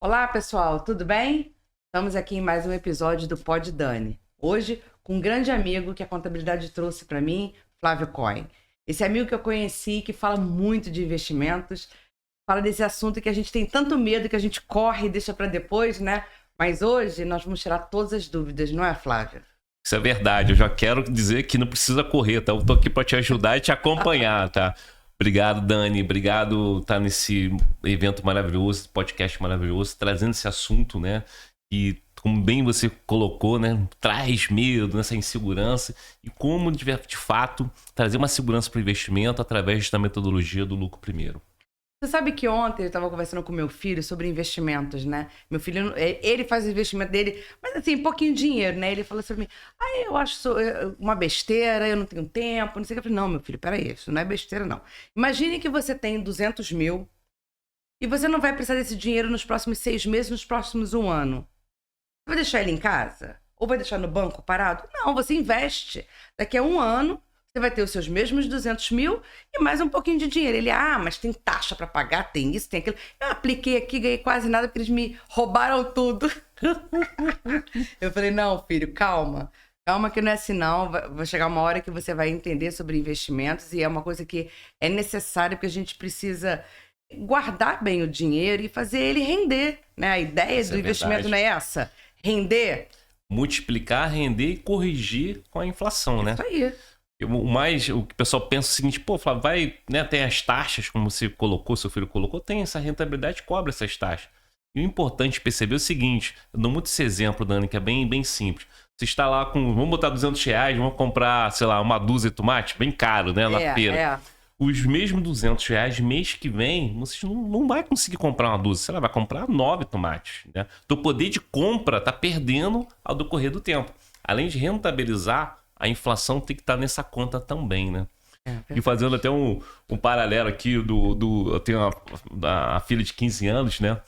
Olá, pessoal, tudo bem? Estamos aqui em mais um episódio do Pod Dani. Hoje, com um grande amigo que a contabilidade trouxe para mim, Flávio Cohen. Esse amigo que eu conheci, que fala muito de investimentos, fala desse assunto que a gente tem tanto medo que a gente corre e deixa para depois, né? Mas hoje nós vamos tirar todas as dúvidas, não é, Flávio? Isso é verdade, eu já quero dizer que não precisa correr, tá? Eu tô aqui para te ajudar e te acompanhar, tá? Obrigado, Dani. Obrigado por estar nesse evento maravilhoso, podcast maravilhoso, trazendo esse assunto, né? E como bem você colocou, né? Traz medo, nessa insegurança e como, de fato, trazer uma segurança para o investimento através da metodologia do lucro primeiro. Você sabe que ontem eu estava conversando com meu filho sobre investimentos, né? Meu filho, ele faz o investimento dele, mas assim, pouquinho dinheiro, né? Ele falou assim pra mim, eu acho isso uma besteira, eu não tenho tempo, não sei o que. Eu falei, não, meu filho, peraí, isso não é besteira, não. Imagine que você tem 200 mil e você não vai precisar desse dinheiro nos próximos 6 meses, nos próximos 1 ano. Você vai deixar ele em casa? Ou vai deixar no banco parado? Não, você investe. Daqui a 1 ano... Você vai ter os seus mesmos 200 mil e mais um pouquinho de dinheiro. Ele, mas tem taxa para pagar, tem isso, tem aquilo. Eu apliquei aqui, ganhei quase nada porque eles me roubaram tudo. Eu falei, não, filho, calma. Calma que não é assim não. Vai chegar uma hora que você vai entender sobre investimentos e é uma coisa que é necessária porque a gente precisa guardar bem o dinheiro e fazer ele render, né? A ideia do investimento não é essa? Render. Multiplicar, render e corrigir com a inflação, né? Isso aí. O que o pessoal pensa é o seguinte, Flávio, vai, né, tem as taxas, como você colocou, seu filho colocou, tem essa rentabilidade, cobra essas taxas. E o importante perceber é o seguinte, eu dou muito esse exemplo, Dani, que é bem simples. Você está lá com, vamos botar R$200, vamos comprar, sei lá, uma dúzia de tomate, bem caro, né, na feira. Os mesmos R$200, mês que vem, você não vai conseguir comprar uma dúzia, você vai comprar 9 tomates, né? Teu poder de compra está perdendo ao decorrer do tempo. Além de rentabilizar, a inflação tem que estar nessa conta também, né? E fazendo até um paralelo aqui, eu tenho a filha de 15 anos, né?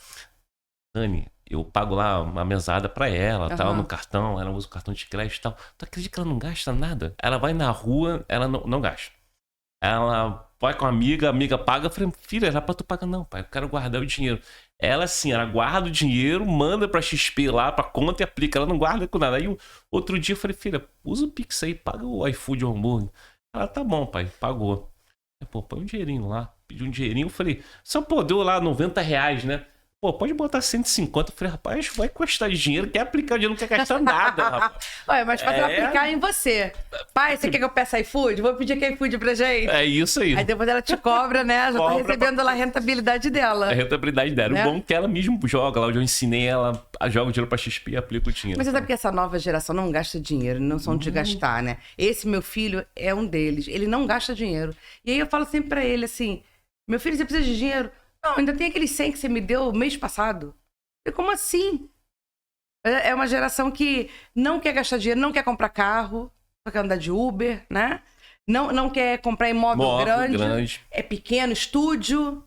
Dani, eu pago lá uma mesada pra ela, tal, no cartão, ela usa o cartão de crédito e tal. Tu acredita que ela não gasta nada? Ela vai na rua, ela não gasta. Ela vai com a amiga paga. Eu falei, filha, era pra tu pagar. Não, pai, eu quero guardar o dinheiro. Ela, assim, ela guarda o dinheiro, manda pra XP lá, pra conta e aplica. Ela não guarda com nada. Aí, outro dia, eu falei, filha, usa o Pix aí, paga o iFood ou hambúrguer. Ela, tá bom, pai, pagou. Aí, põe um dinheirinho lá. Pedi um dinheirinho, eu falei, só deu lá R$90, né? Pode botar 150. Eu falei, rapaz, vai custar de dinheiro, quer aplicar dinheiro, não quer gastar nada, rapaz. Ué, mas faz aplicar em você. Pai, você quer que eu peça iFood? Vou pedir aqui iFood pra gente. É isso aí. Aí depois ela te cobra, né? Já tá recebendo lá a rentabilidade dela. A rentabilidade dela. Né? O bom é que ela mesmo joga lá, onde eu ensinei ela, joga o dinheiro pra XP e aplica o dinheiro. Mas você sabe que essa nova geração não gasta dinheiro, não são de gastar, né? Esse meu filho é um deles. Ele não gasta dinheiro. E aí eu falo sempre pra ele assim, meu filho, você precisa de dinheiro? Não, ainda tem aquele 100 que você me deu mês passado. E como assim? É uma geração que não quer gastar dinheiro, não quer comprar carro, só quer andar de Uber, né? Não quer comprar imóvel grande. É pequeno, estúdio,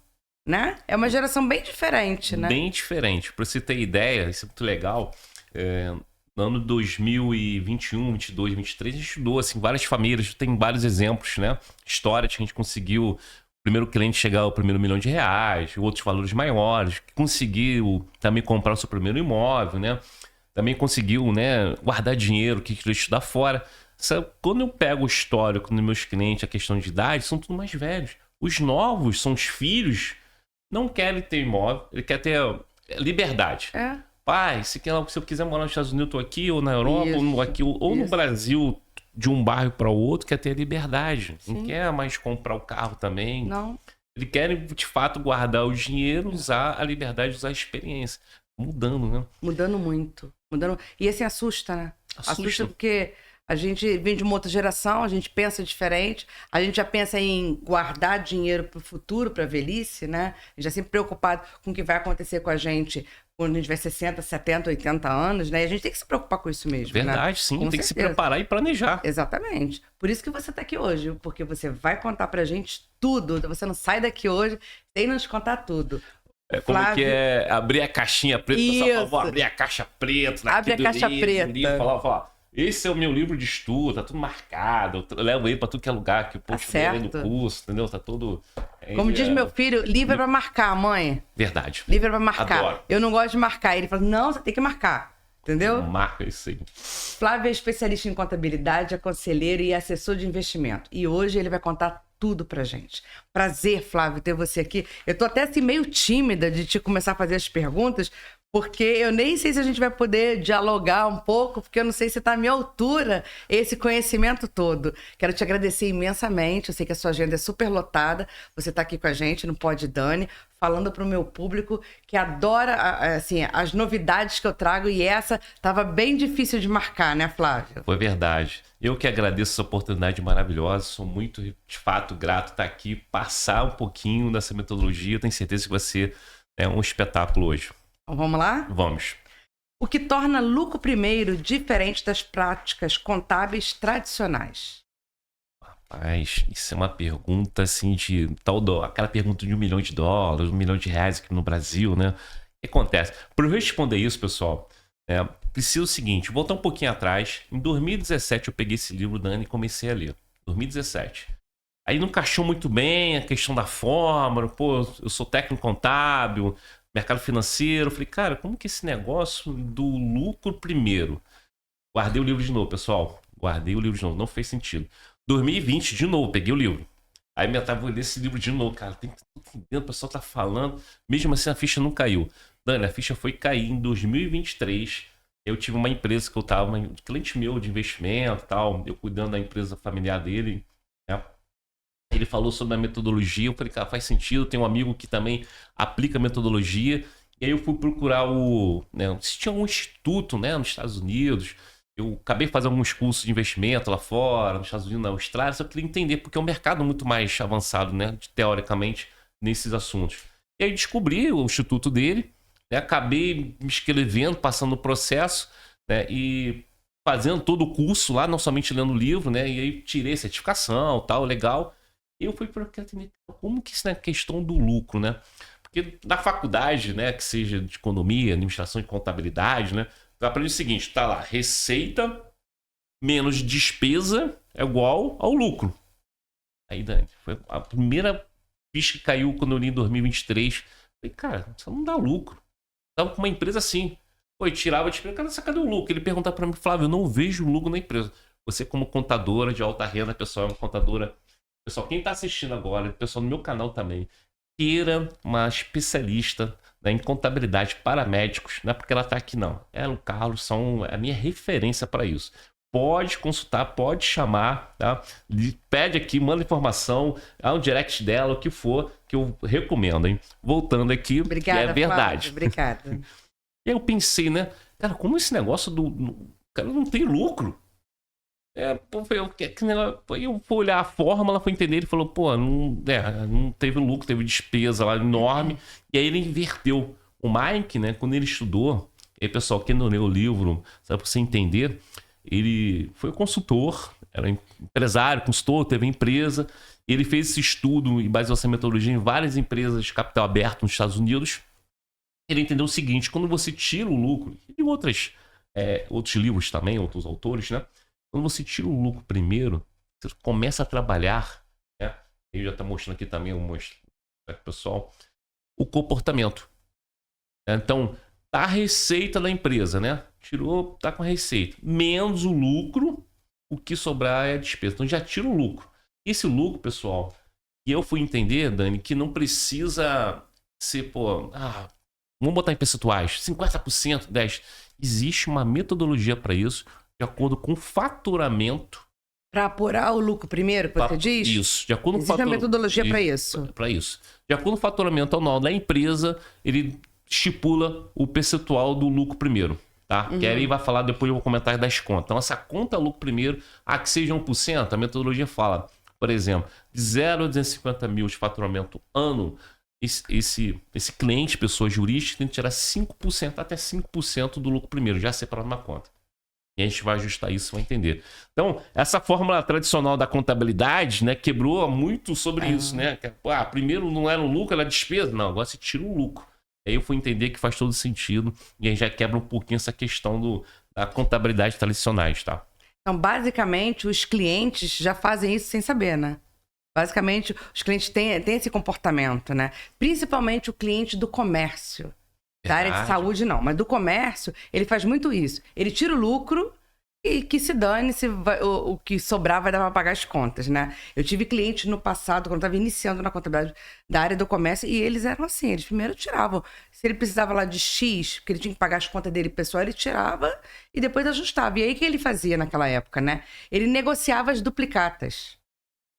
né? É uma geração bem diferente, né? Bem diferente. Pra você ter ideia, isso é muito legal. No ano 2021, 22, 23, a gente estudou assim, várias famílias, tem vários exemplos, né? Histórias que a gente conseguiu... Primeiro cliente chegar ao primeiro R$1 milhão, outros valores maiores, conseguiu também comprar o seu primeiro imóvel, né? Também conseguiu, né, guardar dinheiro, que queria estudar fora. Quando eu pego o histórico dos meus clientes, a questão de idade, são tudo mais velhos. Os novos são os filhos, não querem ter imóvel, ele quer ter liberdade. Pai, se eu quiser morar nos Estados Unidos, eu tô aqui, ou na Europa, ou no Brasil, de um bairro para o outro, quer ter liberdade. Sim. Não quer mais comprar o carro também. Não. Ele quer, de fato, guardar o dinheiro, usar a liberdade, usar a experiência. Mudando, né? Mudando muito. E assim, assusta, né? Assusta porque a gente vem de uma outra geração, a gente pensa diferente, a gente já pensa em guardar dinheiro para o futuro, para a velhice, né? A gente já sempre preocupado com o que vai acontecer com a gente quando a gente tiver 60, 70, 80 anos, né? E a gente tem que se preocupar com isso mesmo, Verdade, né? sim. Com tem certeza. Que se preparar e planejar. Exatamente. Por isso que você está aqui hoje, porque você vai contar pra gente tudo. Você não sai daqui hoje sem nos contar tudo. Como é que é abrir a caixinha preta? Isso. Vou abrir a caixa preta. Abre a caixa preta. Falar. esse é o meu livro de estudo, tá tudo marcado, eu levo ele pra tudo que é lugar, que o povo do curso, entendeu? Tá todo... Como diz meu filho, livro é pra marcar, mãe. Verdade. Livro é pra marcar. Adoro. Eu não gosto de marcar. Ele fala, não, você tem que marcar. Entendeu? Marca isso aí. Flávio é especialista em contabilidade, é conselheiro e assessor de investimento. E hoje ele vai contar tudo pra gente. Prazer, Flávio, ter você aqui. Eu tô até assim meio tímida de te começar a fazer as perguntas, porque eu nem sei se a gente vai poder dialogar um pouco, porque eu não sei se está à minha altura esse conhecimento todo. Quero te agradecer imensamente, eu sei que a sua agenda é super lotada, você está aqui com a gente no Pod Dani, falando para o meu público que adora assim, as novidades que eu trago, e essa estava bem difícil de marcar, né, Flávio? Foi verdade. Eu que agradeço essa oportunidade maravilhosa, sou muito, de fato, grato estar aqui, passar um pouquinho dessa metodologia, tenho certeza que vai ser um espetáculo hoje. Então, vamos lá? Vamos. O que torna lucro primeiro diferente das práticas contábeis tradicionais? Rapaz, isso é uma pergunta assim de aquela pergunta de $1 milhão, $1 milhão aqui no Brasil, né? O que acontece? Para eu responder isso, pessoal, preciso o seguinte, voltar um pouquinho atrás. Em 2017 eu peguei esse livro, Dani, e comecei a ler. 2017. Aí não encaixou muito bem a questão da fórmula, pô, eu sou técnico contábil, mercado financeiro. Eu falei, cara, como que esse negócio do lucro primeiro? Guardei o livro de novo, pessoal. Guardei o livro de novo, não fez sentido. 2020, de novo, peguei o livro. Aí me tava lendo esse livro de novo, cara. Tem que entender, o pessoal tá falando. Mesmo assim, a ficha não caiu. Dani, a ficha foi cair em 2023. Eu tive uma empresa que eu tava, um cliente meu de investimento e tal, eu cuidando da empresa familiar dele, né? Ele falou sobre a metodologia, eu falei, cara, faz sentido, tem um amigo que também aplica a metodologia, e aí eu fui procurar se tinha um instituto, né, nos Estados Unidos, eu acabei fazendo alguns cursos de investimento lá fora, nos Estados Unidos, na Austrália, só queria entender, porque é um mercado muito mais avançado, né, teoricamente, nesses assuntos. E aí descobri o instituto dele, né, acabei me inscrevendo, passando o processo, né, e fazendo todo o curso lá, não somente lendo o livro, né, e aí tirei certificação, tal, legal. Eu fui para entender como que isso é questão do lucro, né? Porque na faculdade, né, que seja de economia, administração e contabilidade, né, eu aprendi o seguinte, tá lá, receita menos despesa é igual ao lucro. Aí, Dani, foi a primeira ficha que caiu quando eu li em 2023. Falei, cara, isso não dá lucro. Tava com uma empresa assim, pô, tirava a despesa, cara, cadê o lucro? Ele perguntava para mim, Flávio, eu não vejo lucro na empresa. Você como contadora de alta renda, pessoal, é uma contadora. Pessoal, quem está assistindo agora, pessoal no meu canal também, queira uma especialista, né, em contabilidade para médicos, não é porque ela está aqui não. Ela e o Carlos são a minha referência para isso. Pode consultar, pode chamar, tá? Pede aqui, manda informação, há um direct dela, o que for, que eu recomendo, hein? Voltando aqui, obrigada, é verdade. Flávio, obrigada. E aí eu pensei, né? Cara, como esse negócio cara, não tem lucro? Eu fui olhar a fórmula, fui entender, ele falou, pô, não teve lucro, teve despesa lá enorme. E aí ele inverteu. O Mike, né, quando ele estudou, e aí, pessoal, quem não leu o livro, sabe, pra você entender, ele foi consultor, era empresário, consultor, teve empresa, ele fez esse estudo e baseou essa metodologia em várias empresas de capital aberto nos Estados Unidos. Ele entendeu o seguinte, quando você tira o lucro, e outros livros também, outros autores, né? Quando você tira o lucro primeiro, você começa a trabalhar, né? Eu já estou mostrando aqui também, pessoal, o comportamento. Então, tá a receita da empresa, né? Tirou, tá com a receita. Menos o lucro, o que sobrar é a despesa. Então, já tira o lucro. Esse lucro, pessoal, e eu fui entender, Dani, que não precisa ser, vamos botar em percentuais, 50%, 10%. Existe uma metodologia para isso, de acordo com o faturamento. Para apurar o lucro primeiro, que você diz? Isso. De acordo com existe uma metodologia para isso. Para isso. De acordo com o faturamento anual da empresa, ele estipula o percentual do lucro primeiro. Tá? Que aí vai falar, depois eu vou comentar das contas. Então, essa conta lucro primeiro, que seja 1%, a metodologia fala, por exemplo, de 0 a 250 mil de faturamento ano, esse cliente, pessoa jurídica, tem que tirar 5%, até 5% do lucro primeiro, já separado na conta. E a gente vai ajustar isso, vai entender. Então, essa fórmula tradicional da contabilidade, né, quebrou muito sobre isso, né? Primeiro não era o lucro, era a despesa. Não, agora você tira o lucro. Aí eu fui entender que faz todo sentido e aí já quebra um pouquinho essa questão da contabilidade tradicionais, tá? Então, basicamente, os clientes já fazem isso sem saber, né? Basicamente, os clientes têm esse comportamento, né? Principalmente o cliente do comércio. Da área de saúde, não. Mas do comércio, ele faz muito isso. Ele tira o lucro e que se dane, o que sobrar vai dar para pagar as contas, né? Eu tive clientes no passado, quando eu estava iniciando na contabilidade da área do comércio, e eles eram assim, eles primeiro tiravam. Se ele precisava lá de X, porque ele tinha que pagar as contas dele pessoal, ele tirava e depois ajustava. E aí, o que ele fazia naquela época, né? Ele negociava as duplicatas.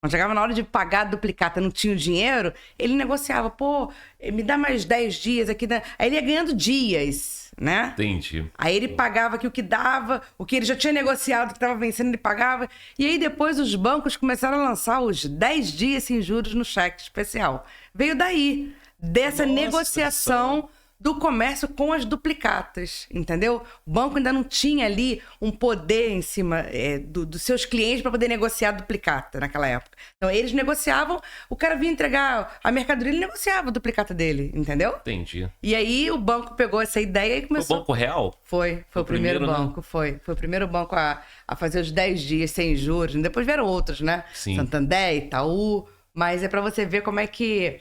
Quando chegava na hora de pagar a duplicata, não tinha o dinheiro, ele negociava, pô, me dá mais 10 dias aqui. Aí ele ia ganhando dias, né? Entendi. Aí ele pagava aqui o que dava, o que ele já tinha negociado, que estava vencendo, ele pagava. E aí depois os bancos começaram a lançar os 10 dias sem juros no cheque especial. Veio daí, dessa negociação do comércio com as duplicatas, entendeu? O banco ainda não tinha ali um poder em cima dos seus clientes para poder negociar a duplicata naquela época. Então, eles negociavam, o cara vinha entregar a mercadoria, ele negociava a duplicata dele, entendeu? Entendi. E aí, o banco pegou essa ideia e começou... Foi o Banco Real? Foi o primeiro banco, né? Foi o primeiro banco a fazer os 10 dias sem juros. Depois vieram outros, né? Sim. Santander, Itaú, mas é para você ver como é que...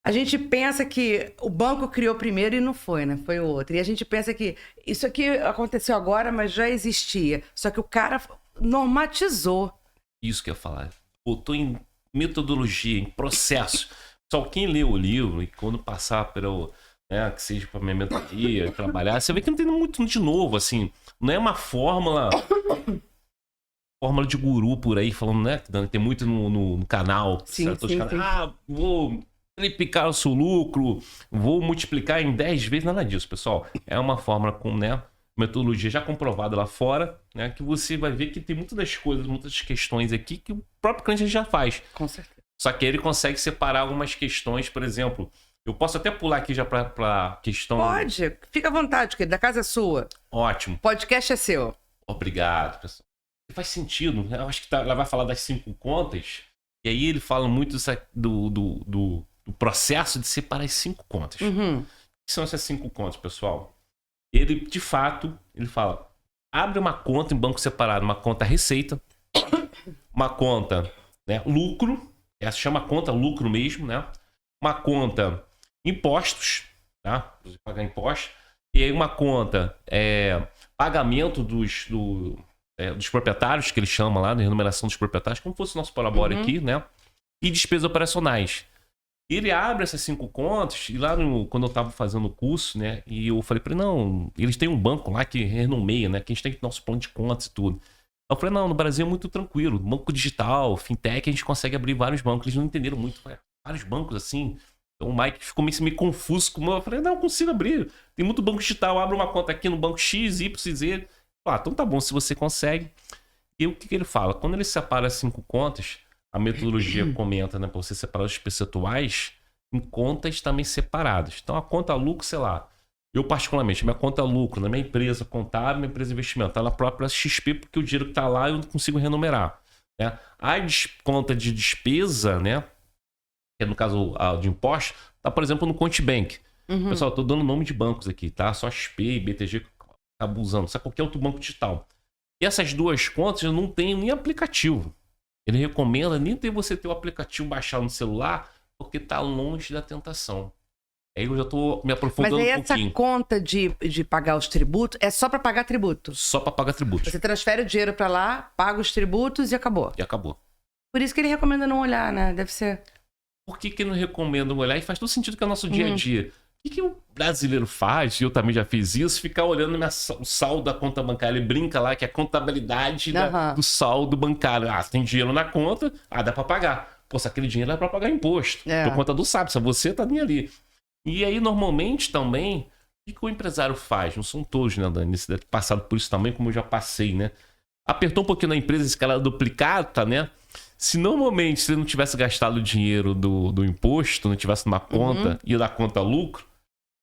A gente pensa que o banco criou primeiro e não foi, né? Foi o outro. E a gente pensa que isso aqui aconteceu agora, mas já existia. Só que o cara normatizou. Isso que eu ia falar. Botou em metodologia, em processo. Só quem lê o livro e quando passar pelo... Né, que seja para minha mentoria, trabalhar, você vê que não tem muito de novo, assim. Não é uma fórmula de guru por aí, falando, né? Tem muito no canal. Sim. Vou triplicar o seu lucro, vou multiplicar em 10 vezes, nada disso, pessoal. É uma fórmula com, né, metodologia já comprovada lá fora, né, que você vai ver que tem muitas das coisas, muitas questões aqui que o próprio cliente já faz. Com certeza. Só que ele consegue separar algumas questões, por exemplo, eu posso até pular aqui já para questão... Pode, fica à vontade, querido, a casa é sua. Ótimo. Podcast é seu. Obrigado, pessoal. Faz sentido, eu acho que ela vai falar das 5 contas, e aí ele fala muito do processo de separar as 5 contas. Uhum. O que são essas 5 contas, pessoal? Ele, de fato, ele fala, abre uma conta em banco separado, uma conta receita, uma conta, né, lucro, essa chama conta lucro mesmo, né? Uma conta impostos, tá? Você pagar impostos, e aí uma conta pagamento dos proprietários, que ele chama lá, de remuneração dos proprietários, como fosse o nosso Prolabore aqui, né? E despesas operacionais. Ele abre essas 5 contas, e lá quando eu estava fazendo o curso, né? E eu falei para ele, não, eles têm um banco lá que renomeia, né? Que a gente tem nosso plano de contas e tudo. Eu falei, não, no Brasil é muito tranquilo. Banco digital, fintech, a gente consegue abrir vários bancos. Eles não entenderam muito, vários bancos assim. Então o Mike ficou meio confuso com o meu. Eu falei, não, eu consigo abrir. Tem muito banco digital, abre uma conta aqui no banco X, Y, Z. Então tá bom, se você consegue. E o que ele fala? Quando ele separa as 5 contas, a metodologia comenta, né, para você separar os percentuais em contas também separadas. Então a conta lucro, sei lá, eu particularmente, minha conta lucro na minha empresa contábil, minha empresa de investimento, tá na própria XP, porque o dinheiro que tá lá eu não consigo renumerar, né? A conta de despesa, né, que é no caso de imposto, tá, por exemplo, no Contibank. Pessoal, eu tô dando nome de bancos aqui, tá? Só XP e BTG que acabo usando, só qualquer outro banco digital. E essas 2 contas eu não tenho nem aplicativo. Ele recomenda nem você ter o aplicativo baixado no celular, porque tá longe da tentação. Aí eu já tô me aprofundando um pouquinho. Mas aí essa conta de pagar os tributos é só para pagar tributo? Só para pagar tributos. Você transfere o dinheiro para lá, paga os tributos e acabou. E acabou. Por isso que ele recomenda não olhar, né? Deve ser... Por que ele não recomenda olhar? E faz todo sentido que é o nosso dia a dia. O que o brasileiro faz, e eu também já fiz isso, ficar olhando o saldo da conta bancária. Ele brinca lá que é a contabilidade do saldo bancário. Tem dinheiro na conta, dá para pagar. Pô, se aquele dinheiro é para pagar imposto. O contador sabe, se você tá nem ali. E aí, normalmente, também, o que o empresário faz? Não são todos, né, Dani? Você deve ter passado por isso também, como eu já passei, né? Apertou um pouquinho na empresa, esse cara duplicata, né? Se normalmente você não tivesse gastado o dinheiro do imposto, não tivesse numa conta e da conta lucro,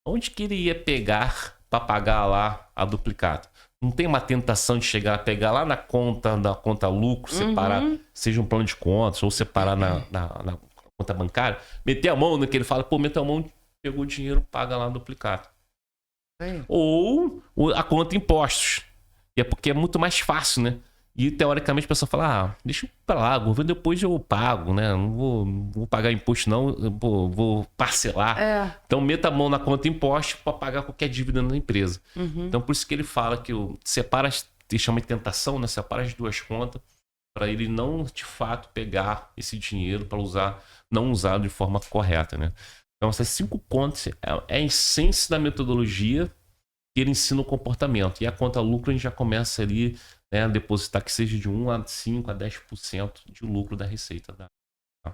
onde que ele ia pegar para pagar lá a duplicata? Não tem uma tentação de chegar a pegar lá na conta lucro, separar, seja um plano de contas, ou separar na conta bancária, meter a mão no que ele fala, mete a mão, pegou o dinheiro, paga lá a duplicata. Ou a conta impostos, que é porque é muito mais fácil, né? E teoricamente a pessoa fala, deixa pra lá, governo depois eu pago, né? Não vou pagar imposto não, eu vou parcelar. Então meta a mão na conta de imposto para pagar qualquer dívida na empresa. Então por isso que ele fala que separa, ele chama de tentação, né? Separa as duas contas para ele não de fato pegar esse dinheiro para não usar de forma correta, né? Então essas 5 contas é a essência da metodologia que ele ensina o comportamento. E a conta lucro a gente já começa ali, né, a depositar que seja de 1 a 5 a 10% de lucro da receita.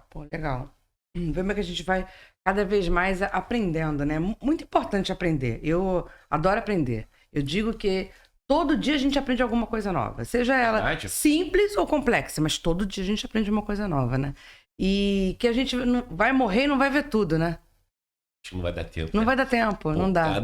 Pô, legal. Vemos que a gente vai cada vez mais aprendendo, né? Muito importante aprender. Eu adoro aprender. Eu digo que todo dia a gente aprende alguma coisa nova. Seja ela simples ou complexa, mas todo dia a gente aprende uma coisa nova, né? E que a gente não vai morrer e não vai ver tudo, né? Acho que não vai dar tempo. Não vai dar tempo, não dá.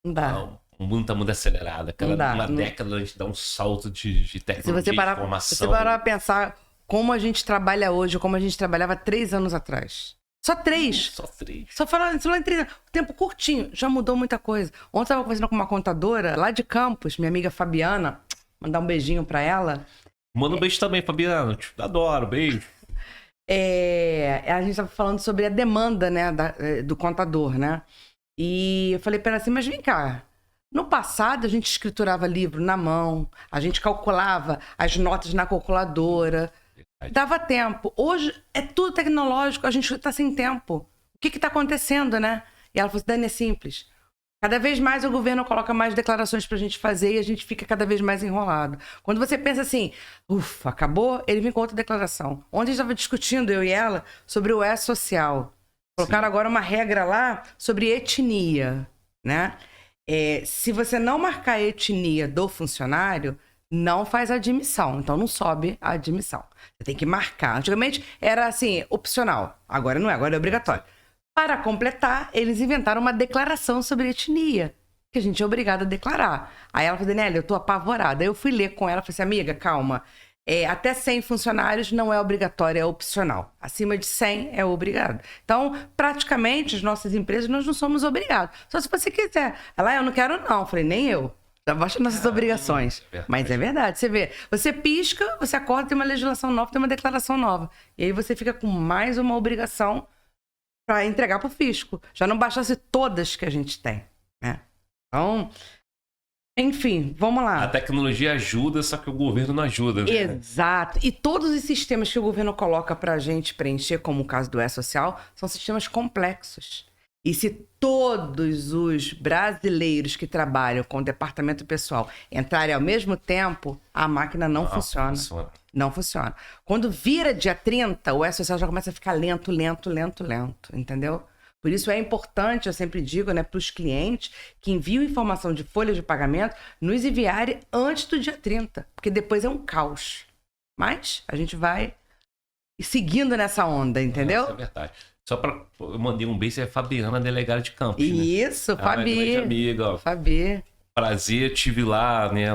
Não dá. O mundo tá muito acelerado. Uma década a gente dá um salto de tecnologia, de informação. Se você parar pra pensar como a gente trabalha hoje, como a gente trabalhava 3 anos atrás. Só 3. Só falando em 3 anos. Tempo curtinho, já mudou muita coisa. Ontem eu estava conversando com uma contadora lá de Campos, minha amiga Fabiana. Mandar um beijinho pra ela. Manda um beijo também, Fabiana. Te adoro, beijo. A gente estava falando sobre a demanda, né, do contador, né? E eu falei para ela assim, mas vem cá. No passado, a gente escriturava livro na mão, a gente calculava as notas na calculadora, dava tempo. Hoje é tudo tecnológico, a gente está sem tempo. O que está acontecendo, né? E ela falou assim, Dani, é simples. Cada vez mais o governo coloca mais declarações para a gente fazer e a gente fica cada vez mais enrolado. Quando você pensa assim, ufa, acabou, ele vem com outra declaração. Ontem a gente estava discutindo, eu e ela, sobre o E-Social. Colocaram agora uma regra lá sobre etnia, né? Se você não marcar a etnia do funcionário, não faz admissão. Então, não sobe a admissão. Você tem que marcar. Antigamente, era assim, opcional. Agora não é, agora é obrigatório. Para completar, eles inventaram uma declaração sobre etnia, que a gente é obrigado a declarar. Aí ela falou, Daniela, eu tô apavorada. Aí eu fui ler com ela, falei assim, amiga, calma. Até 100 funcionários não é obrigatório, é opcional. Acima de 100 é obrigado. Então, praticamente, as nossas empresas, nós não somos obrigados. Só se você quiser. Ela, eu não quero não. Eu falei, nem eu. Já baixa nossas obrigações. Mas é verdade. Você vê, você pisca, você acorda, tem uma legislação nova, tem uma declaração nova. E aí você fica com mais uma obrigação para entregar para o fisco. Já não bastasse todas que a gente tem, né? Então... Enfim, vamos lá. A tecnologia ajuda, só que o governo não ajuda, né? Exato. E todos os sistemas que o governo coloca pra gente preencher, como o caso do E-Social, são sistemas complexos. E se todos os brasileiros que trabalham com o departamento pessoal entrarem ao mesmo tempo, a máquina não funciona. Não funciona. Quando vira dia 30, o E-Social já começa a ficar lento, entendeu? Por isso é importante, eu sempre digo, né, para os clientes que enviam informação de folha de pagamento, nos enviarem antes do dia 30, porque depois é um caos. Mas a gente vai seguindo nessa onda, entendeu? Isso é verdade. Só para eu mandei um beijo, é Fabiana, delegada de Campos. Isso, né? Fabi. Amiga, ó. Fabi. Prazer, tive lá, né,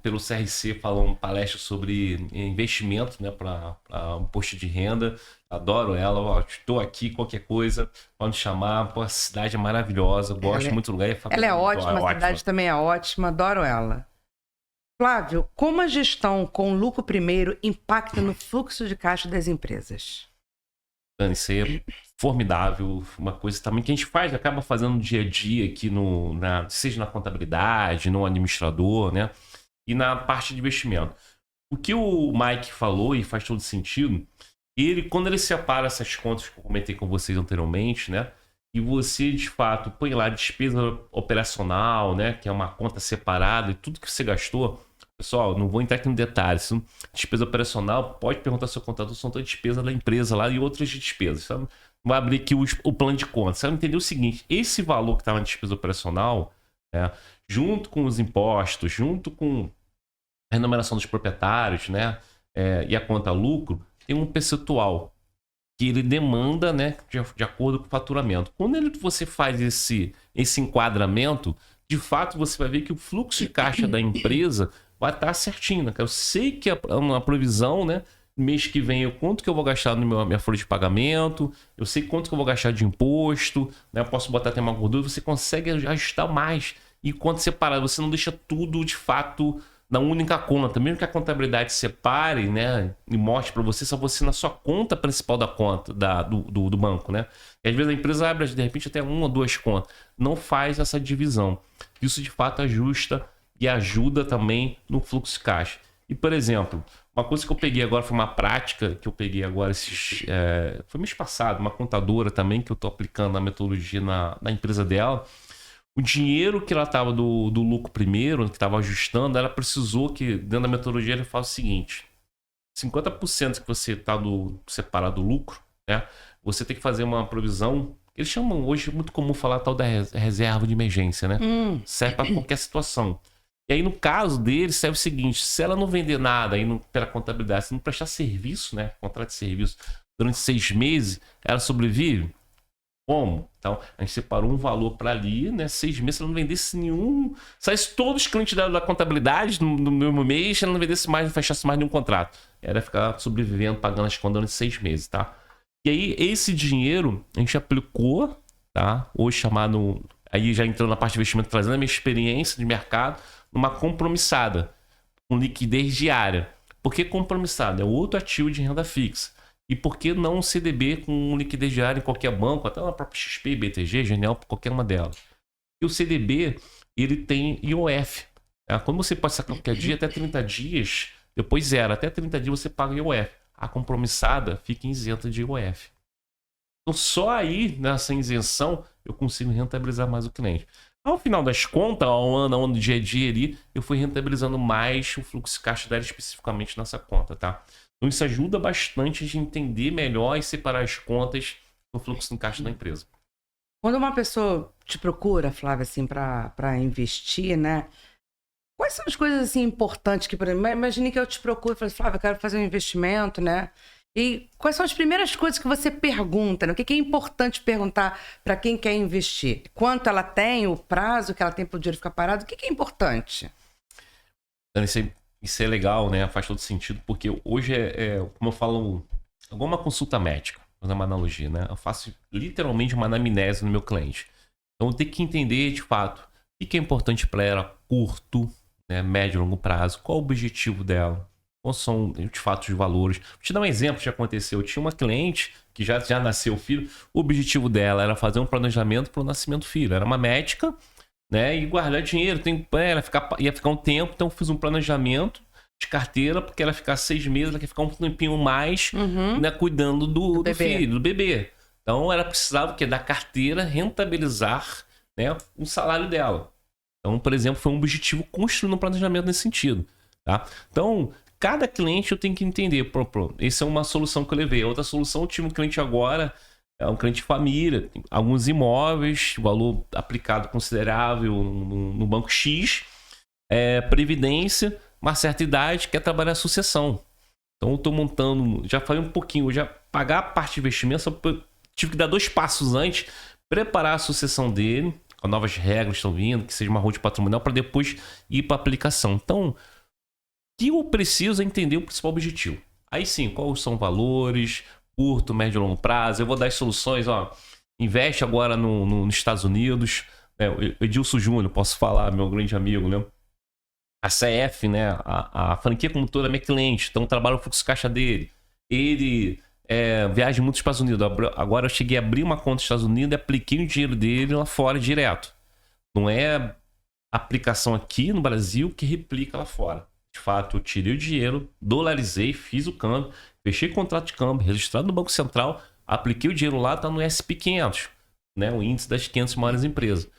pelo CRC, falando palestra sobre investimento, né, para imposto de renda. Adoro ela, ó, estou aqui, qualquer coisa, pode chamar. Pô, a cidade é maravilhosa, gosto muito do lugar. Ela é ótima, a cidade também é ótima, adoro ela. Flávio, como a gestão com lucro primeiro impacta no fluxo de caixa das empresas? Dani, isso aí é formidável, uma coisa também que a gente faz, acaba fazendo no dia a dia aqui, seja na contabilidade, no administrador, né? E na parte de investimento. O que o Mike falou, e faz todo sentido, quando ele separa essas contas que eu comentei com vocês anteriormente, né? E você, de fato, põe lá despesa operacional, né? Que é uma conta separada e tudo que você gastou. Pessoal, não vou entrar aqui no detalhe. Despesa operacional, pode perguntar ao seu contador, são todas despesas da empresa lá e outras despesas. Sabe? Vai abrir aqui o plano de contas. Você vai entender o seguinte, esse valor que está na despesa operacional, né, junto com os impostos, junto com a remuneração dos proprietários, né, e a conta lucro, tem um percentual que ele demanda, né, de acordo com o faturamento. Quando você faz esse enquadramento, de fato você vai ver que o fluxo de caixa da empresa vai estar certinho, né? Eu sei que uma provisão, né? Mês que vem, quanto que eu vou gastar na minha folha de pagamento, eu sei quanto que eu vou gastar de imposto, né? Eu posso botar até uma gordura, você consegue ajustar mais. E quanto separado, você não deixa tudo de fato na única conta, mesmo que a contabilidade separe, né, e mostre para você, só você na sua conta principal da conta do banco, né? E às vezes a empresa abre, de repente, até 1 ou 2 contas. Não faz essa divisão. Isso, de fato, ajusta e ajuda também no fluxo de caixa. E, por exemplo, uma coisa que eu peguei agora, foi uma prática que eu peguei agora, foi mês passado, uma contadora também, que eu estou aplicando a metodologia na empresa dela. O dinheiro que ela estava do lucro primeiro, que estava ajustando, ela precisou que, dentro da metodologia, ele fala o seguinte: 50% que você está separado do lucro, né? Você tem que fazer uma provisão. Eles chamam hoje, é muito comum falar tal da reserva de emergência, né? Serve para qualquer situação. E aí, no caso dele, serve o seguinte: se ela não vender nada aí pela contabilidade, se não prestar serviço, né? Contrato de serviço, durante 6 meses, ela sobrevive? Como? Então, a gente separou um valor para ali, né? 6 meses, se ela não vendesse nenhum. Saísse todos os clientes da contabilidade no mesmo mês, se ela não vendesse mais, não fechasse mais nenhum contrato. Era ficar sobrevivendo, pagando as contas durante 6 meses, tá? E aí, esse dinheiro a gente aplicou, tá? Hoje chamado. Aí já entrando na parte de investimento, trazendo a minha experiência de mercado, numa compromissada, com liquidez diária. Por que compromissada? É outro ativo de renda fixa. E por que não um CDB com liquidez diária em qualquer banco, até na própria XP, BTG, Genial, qualquer uma delas. E o CDB, ele tem IOF. Tá? Quando você pode sacar qualquer dia, até 30 dias, depois zero, até 30 dias você paga IOF. A compromissada fica isenta de IOF. Então só aí, nessa isenção, eu consigo rentabilizar mais o cliente. Ao final das contas, ao ano, dia a dia ali, eu fui rentabilizando mais o fluxo de caixa dela especificamente nessa conta, tá? Então isso ajuda bastante a gente entender melhor e separar as contas do fluxo de caixa da empresa. Quando uma pessoa te procura, Flávia, assim, para investir, né? Quais são as coisas, assim, importantes que, por exemplo, imagine que eu te procuro e falo, Flávia, eu quero fazer um investimento, né? E quais são as primeiras coisas que você pergunta, né? O que é importante perguntar para quem quer investir? Quanto ela tem, o prazo que ela tem para o dinheiro ficar parado? O que é importante? Isso é legal, né? Faz todo sentido, porque hoje como eu falo, alguma consulta médica, vou usar uma analogia, né? Eu faço literalmente uma anamnese no meu cliente. Então eu tenho que entender, de fato, o que é importante para ela, curto, né? Médio e longo prazo, qual o objetivo dela, quais são, de fato, os valores. Vou te dar um exemplo que aconteceu. Eu tinha uma cliente que já nasceu filho, o objetivo dela era fazer um planejamento para o nascimento do filho. Era uma médica, né, e guardar dinheiro, ia ficar um tempo, então eu fiz um planejamento de carteira, porque ela ia ficar 6 meses, ela quer ficar um tempinho mais, né, cuidando do filho, do bebê. Então ela precisava da carteira rentabilizar, né, o salário dela. Então, por exemplo, foi um objetivo construir um planejamento nesse sentido, tá? Então, cada cliente eu tenho que entender, essa é uma solução que eu levei. Outra solução, eu tive um cliente agora, é um cliente de família, tem alguns imóveis, valor aplicado considerável no banco X, previdência, uma certa idade, quer trabalhar a sucessão. Então eu estou montando, já falei um pouquinho, já pagar a parte de investimento, só tive que dar 2 passos antes, preparar a sucessão dele, com novas regras estão vindo, que seja uma holding patrimonial, para depois ir para a aplicação. Então, o que eu preciso é entender o principal objetivo. Aí sim, quais são os valores, curto, médio e longo prazo. Eu vou dar as soluções, ó. Investe agora nos Estados Unidos. O Edilson Júnior, posso falar, meu grande amigo, né? A CF, né? A franquia como toda é minha cliente, então trabalho o fluxo de caixa dele. Ele viaja muito para os Estados Unidos. Agora eu cheguei a abrir uma conta nos Estados Unidos e apliquei o dinheiro dele lá fora direto. Não é aplicação aqui no Brasil que replica lá fora. De fato, eu tirei o dinheiro, dolarizei, fiz o câmbio, fechei contrato de câmbio, registrado no Banco Central, apliquei o dinheiro lá, está no SP500, né? O índice das 500 maiores empresas.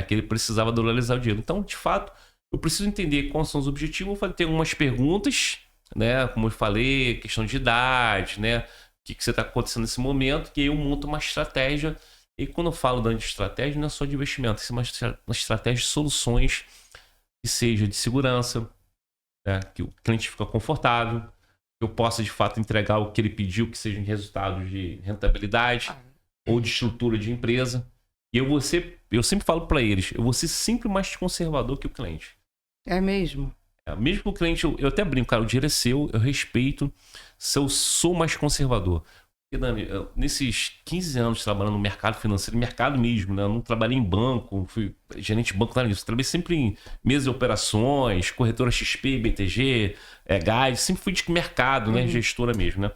Que ele precisava dolarizar o dinheiro. Então, de fato, eu preciso entender quais são os objetivos. Vou ter algumas perguntas, né? Como eu falei, questão de idade, né? O que você está acontecendo nesse momento, que aí eu monto uma estratégia. E quando eu falo de estratégia, não é só de investimento, é uma estratégia de soluções que seja de segurança, né? Que o cliente fica confortável, que eu possa de fato entregar o que ele pediu, que sejam resultados de rentabilidade ou de estrutura de empresa. E eu sempre falo para eles, eu vou ser sempre mais conservador que o cliente. É mesmo? Mesmo que o cliente, eu até brinco, cara, o dinheiro é seu, eu respeito, se eu sou mais conservador. Porque, Dani, nesses 15 anos trabalhando no mercado financeiro, mercado mesmo, né? Eu não trabalhei em banco, fui gerente de banco, nada disso. Trabalhei sempre em mesa de operações, corretora XP, BTG, GAIS, sempre fui de mercado, né? Gestora mesmo, né?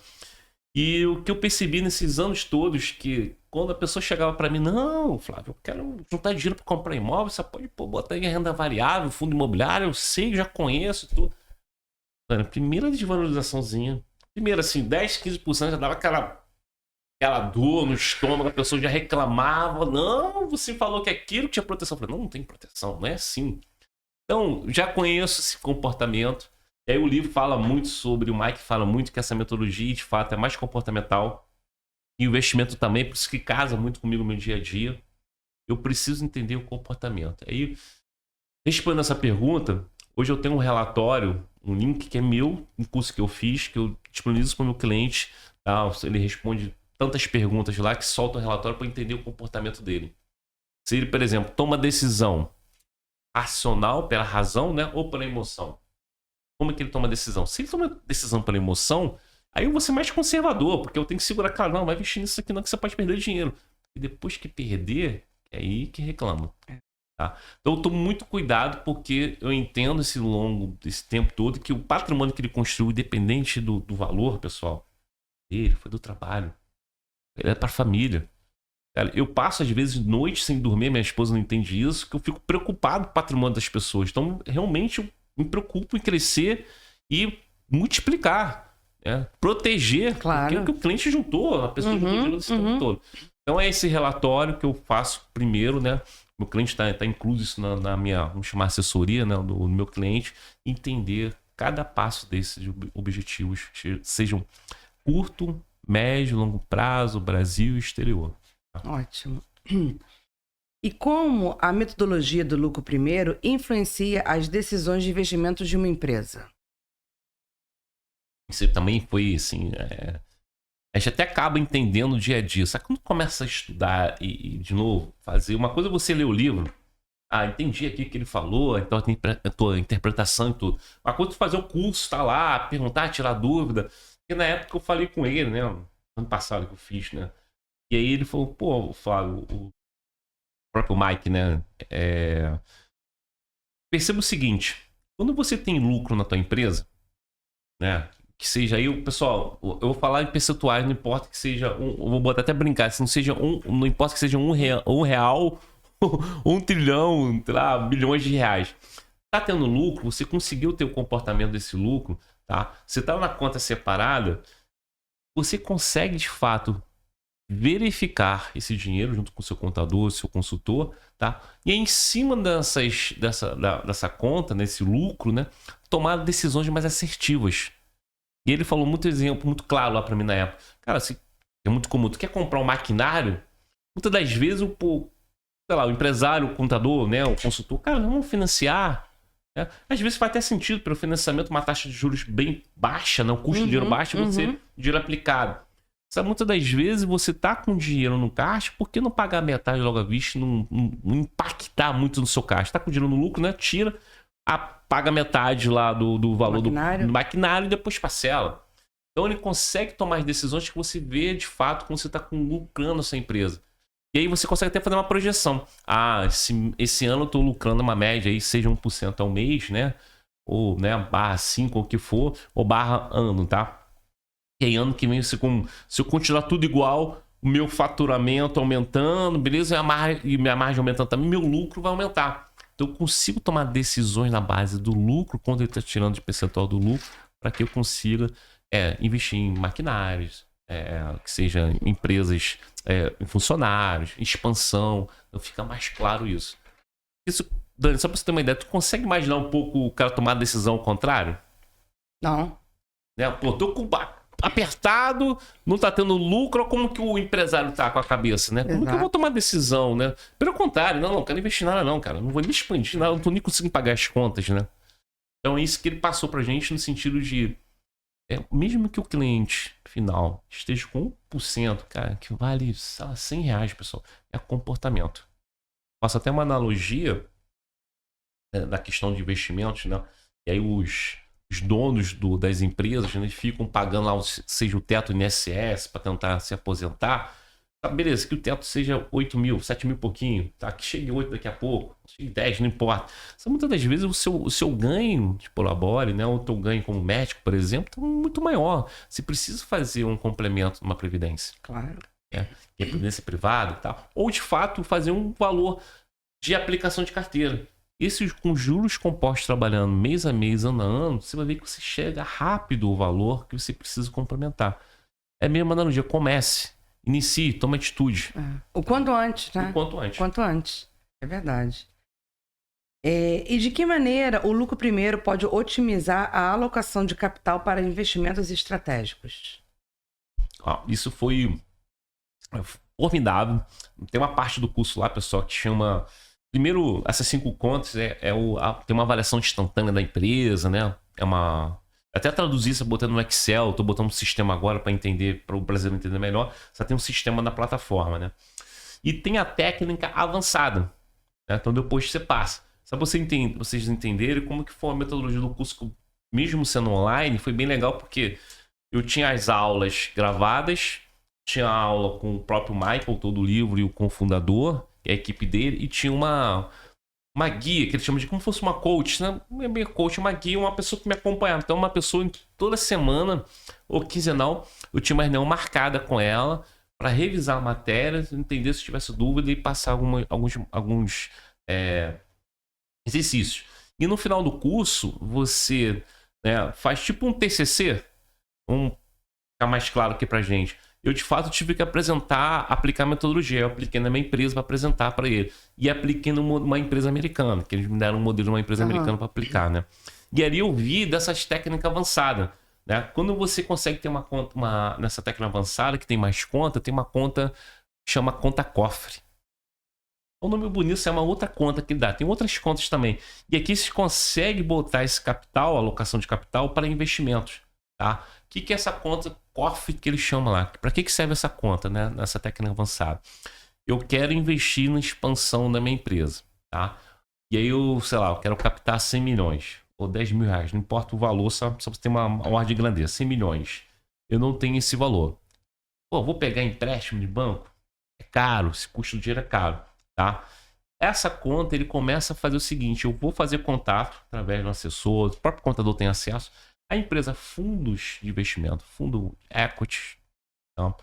E o que eu percebi nesses anos todos, que quando a pessoa chegava para mim, não, Flávio, eu quero juntar dinheiro para comprar imóvel, você pode botar em renda variável, fundo imobiliário, eu sei, já conheço tudo. Mano, primeira desvalorizaçãozinha, primeiro assim, 10, 15% já dava aquela dor no estômago, a pessoa já reclamava, não, você falou que aquilo tinha proteção. Eu falei, não, não tem proteção, não é assim. Então, já conheço esse comportamento. E aí o livro fala muito sobre, o Mike fala muito que essa metodologia, de fato, é mais comportamental. E o investimento também, por isso que casa muito comigo no meu dia a dia. Eu preciso entender o comportamento. Aí, respondendo essa pergunta, hoje eu tenho um relatório, um link que é meu, um curso que eu fiz, que eu disponibilizo para o meu cliente. Tá? Ele responde tantas perguntas lá que solta um relatório para entender o comportamento dele. Se ele, por exemplo, toma decisão racional, pela razão, né, ou pela emoção. Como é que ele toma decisão? Se ele toma decisão pela emoção, aí eu vou ser mais conservador, porque eu tenho que segurar, cara, não, vai investir nisso aqui não, que você pode perder dinheiro. E depois que perder, é aí que reclama. Tá? Então eu tomo muito cuidado, porque eu entendo desse tempo todo, que o patrimônio que ele construiu, independente do valor, pessoal, ele foi do trabalho. Ele é para a família. Cara, eu passo às vezes noites sem dormir, minha esposa não entende isso, que eu fico preocupado com o patrimônio das pessoas. Então, realmente, eu me preocupo em crescer e multiplicar, né? Proteger, Claro. porque é o que o cliente juntou, a pessoa juntou dinheiro desse tempo todo. Então é esse relatório que eu faço primeiro, né? Meu cliente está incluso isso na minha, vamos chamar, assessoria, né? Do meu cliente, entender cada passo desses objetivos, sejam curto, médio, longo prazo, Brasil e exterior. Ótimo. E como a metodologia do lucro primeiro influencia as decisões de investimento de uma empresa? Isso também foi assim. A gente até acaba entendendo o dia a dia. Só que quando começa a estudar e de novo, fazer. Uma coisa é você ler o livro. Ah, entendi aqui o que ele falou, então a tua interpretação e tudo. Uma coisa é fazer o curso, tá lá, perguntar, tirar dúvida. Porque na época eu falei com ele, né? Ano passado que eu fiz, né? E aí ele falou, pô, Flávio, o próprio Mike, né? Perceba o seguinte, quando você tem lucro na tua empresa, né? Que seja aí, pessoal, eu vou falar em percentuais, não importa que seja eu vou botar até brincar, se não seja não importa que seja um real, 1 trilhão, sei lá, bilhões de reais. Tá tendo lucro, você conseguiu ter o comportamento desse lucro, tá? Você tá na conta separada, você consegue de fato verificar esse dinheiro junto com o seu contador, seu consultor, tá? E aí, em cima dessa conta, nesse lucro, né? Tomar decisões mais assertivas. E ele falou muito exemplo, muito claro lá para mim na época. Cara, assim, é muito comum. Tu quer comprar um maquinário? Muitas das vezes sei lá, o empresário, o contador, né? O consultor, cara, vamos financiar. Né? Às vezes faz até sentido pelo financiamento, uma taxa de juros bem baixa, né? O custo de dinheiro baixo e você dinheiro aplicado. Sabe, muitas das vezes você tá com dinheiro no caixa, por que não pagar metade logo à vista, não impactar muito no seu caixa? Tá com dinheiro no lucro, né? Tira, paga metade lá do valor do maquinário e depois parcela. Então ele consegue tomar as decisões que você vê de fato quando você tá lucrando essa empresa. E aí você consegue até fazer uma projeção. Ah, esse ano eu tô lucrando uma média aí, seja 1% ao mês, né? Ou, né, /5, ou o que for, ou /ano, tá? E aí, ano que vem, se eu continuar tudo igual, o meu faturamento aumentando, beleza? E minha margem aumentando também, meu lucro vai aumentar. Então, eu consigo tomar decisões na base do lucro, quando ele está tirando de percentual do lucro, para que eu consiga investir em maquinários, que sejam empresas, em funcionários, expansão. Então, fica mais claro isso. Dani, só para você ter uma ideia, tu consegue imaginar um pouco o cara tomar a decisão ao contrário? Não. Né? Pô, tô apertado, não tá tendo lucro, como que o empresário tá com a cabeça, né? Como que eu vou tomar decisão, né? Pelo contrário, não quero investir nada não, cara. Não vou nem expandir nada, não tô nem conseguindo pagar as contas, né? Então é isso que ele passou pra gente no sentido de mesmo que o cliente final esteja com 1%, cara, que vale R$100, pessoal, é comportamento. Faço até uma analogia da questão de investimentos, né? E aí os donos das empresas, né, eles ficam pagando lá, seja o teto INSS para tentar se aposentar. Tá, beleza, que o teto seja 8 mil, 7 mil e pouquinho, tá? Que chegue 8 daqui a pouco, chegue 10, não importa. Então, muitas das vezes o seu ganho de Prolabore, né, o teu ganho como médico, por exemplo, tá muito maior. Você precisa fazer um complemento numa previdência. Claro. Que é previdência privada e tal. Ou, de fato, fazer um valor de aplicação de carteira. Esses com juros compostos trabalhando mês a mês, ano a ano, você vai ver que você chega rápido o valor que você precisa complementar. É a mesma analogia, comece. Inicie, tome atitude. O quanto antes, né? O quanto antes. O quanto antes. É verdade. E de que maneira o lucro primeiro pode otimizar a alocação de capital para investimentos estratégicos? Isso foi formidável. Tem uma parte do curso lá, pessoal, que chama... Primeiro, essas 5 contas tem uma avaliação instantânea da empresa, né? Até traduzir isso, botando no Excel, tô botando um sistema agora para entender, para o brasileiro entender melhor. Só tem um sistema na plataforma, né? E tem a técnica avançada, né? Então depois você passa. Só pra vocês entenderem como que foi a metodologia do curso, mesmo sendo online, foi bem legal porque eu tinha as aulas gravadas, tinha aula com o próprio Michael, todo o livro, e o cofundador, e a equipe dele, e tinha uma guia, que ele chama de como se fosse uma coach, né? Não é bem coach, uma guia, uma pessoa que me acompanhava. Então, uma pessoa toda semana ou quinzenal, eu tinha uma reunião marcada com ela para revisar a matéria, entender se tivesse dúvida e passar alguns exercícios. E no final do curso, você, né, faz tipo um TCC, vamos ficar mais claro aqui pra gente. Eu, de fato, tive que aplicar a metodologia. Eu apliquei na minha empresa para apresentar para ele. E apliquei numa empresa americana, que eles me deram um modelo de uma empresa americana para aplicar, né? E ali eu vi dessas técnicas avançadas, né? Quando você consegue ter uma conta, nessa técnica avançada, que tem mais conta, tem uma conta que chama conta cofre. O nome bonito é uma outra conta que dá. Tem outras contas também. E aqui você consegue botar esse capital, alocação de capital, para investimentos, tá? O que é essa conta cofre que ele chama lá? Para que serve essa conta, né? Nessa técnica avançada? Eu quero investir na expansão da minha empresa, tá? E aí eu quero captar 100 milhões ou 10 mil reais, não importa o valor, só você ter uma ordem de grandeza, 100 milhões. Eu não tenho esse valor. Pô, vou pegar empréstimo de banco? É caro, esse custo do dinheiro é caro, tá? Essa conta, ele começa a fazer o seguinte, eu vou fazer contato através do assessor, o próprio contador tem acesso, a empresa fundos de investimento, fundo equity, então,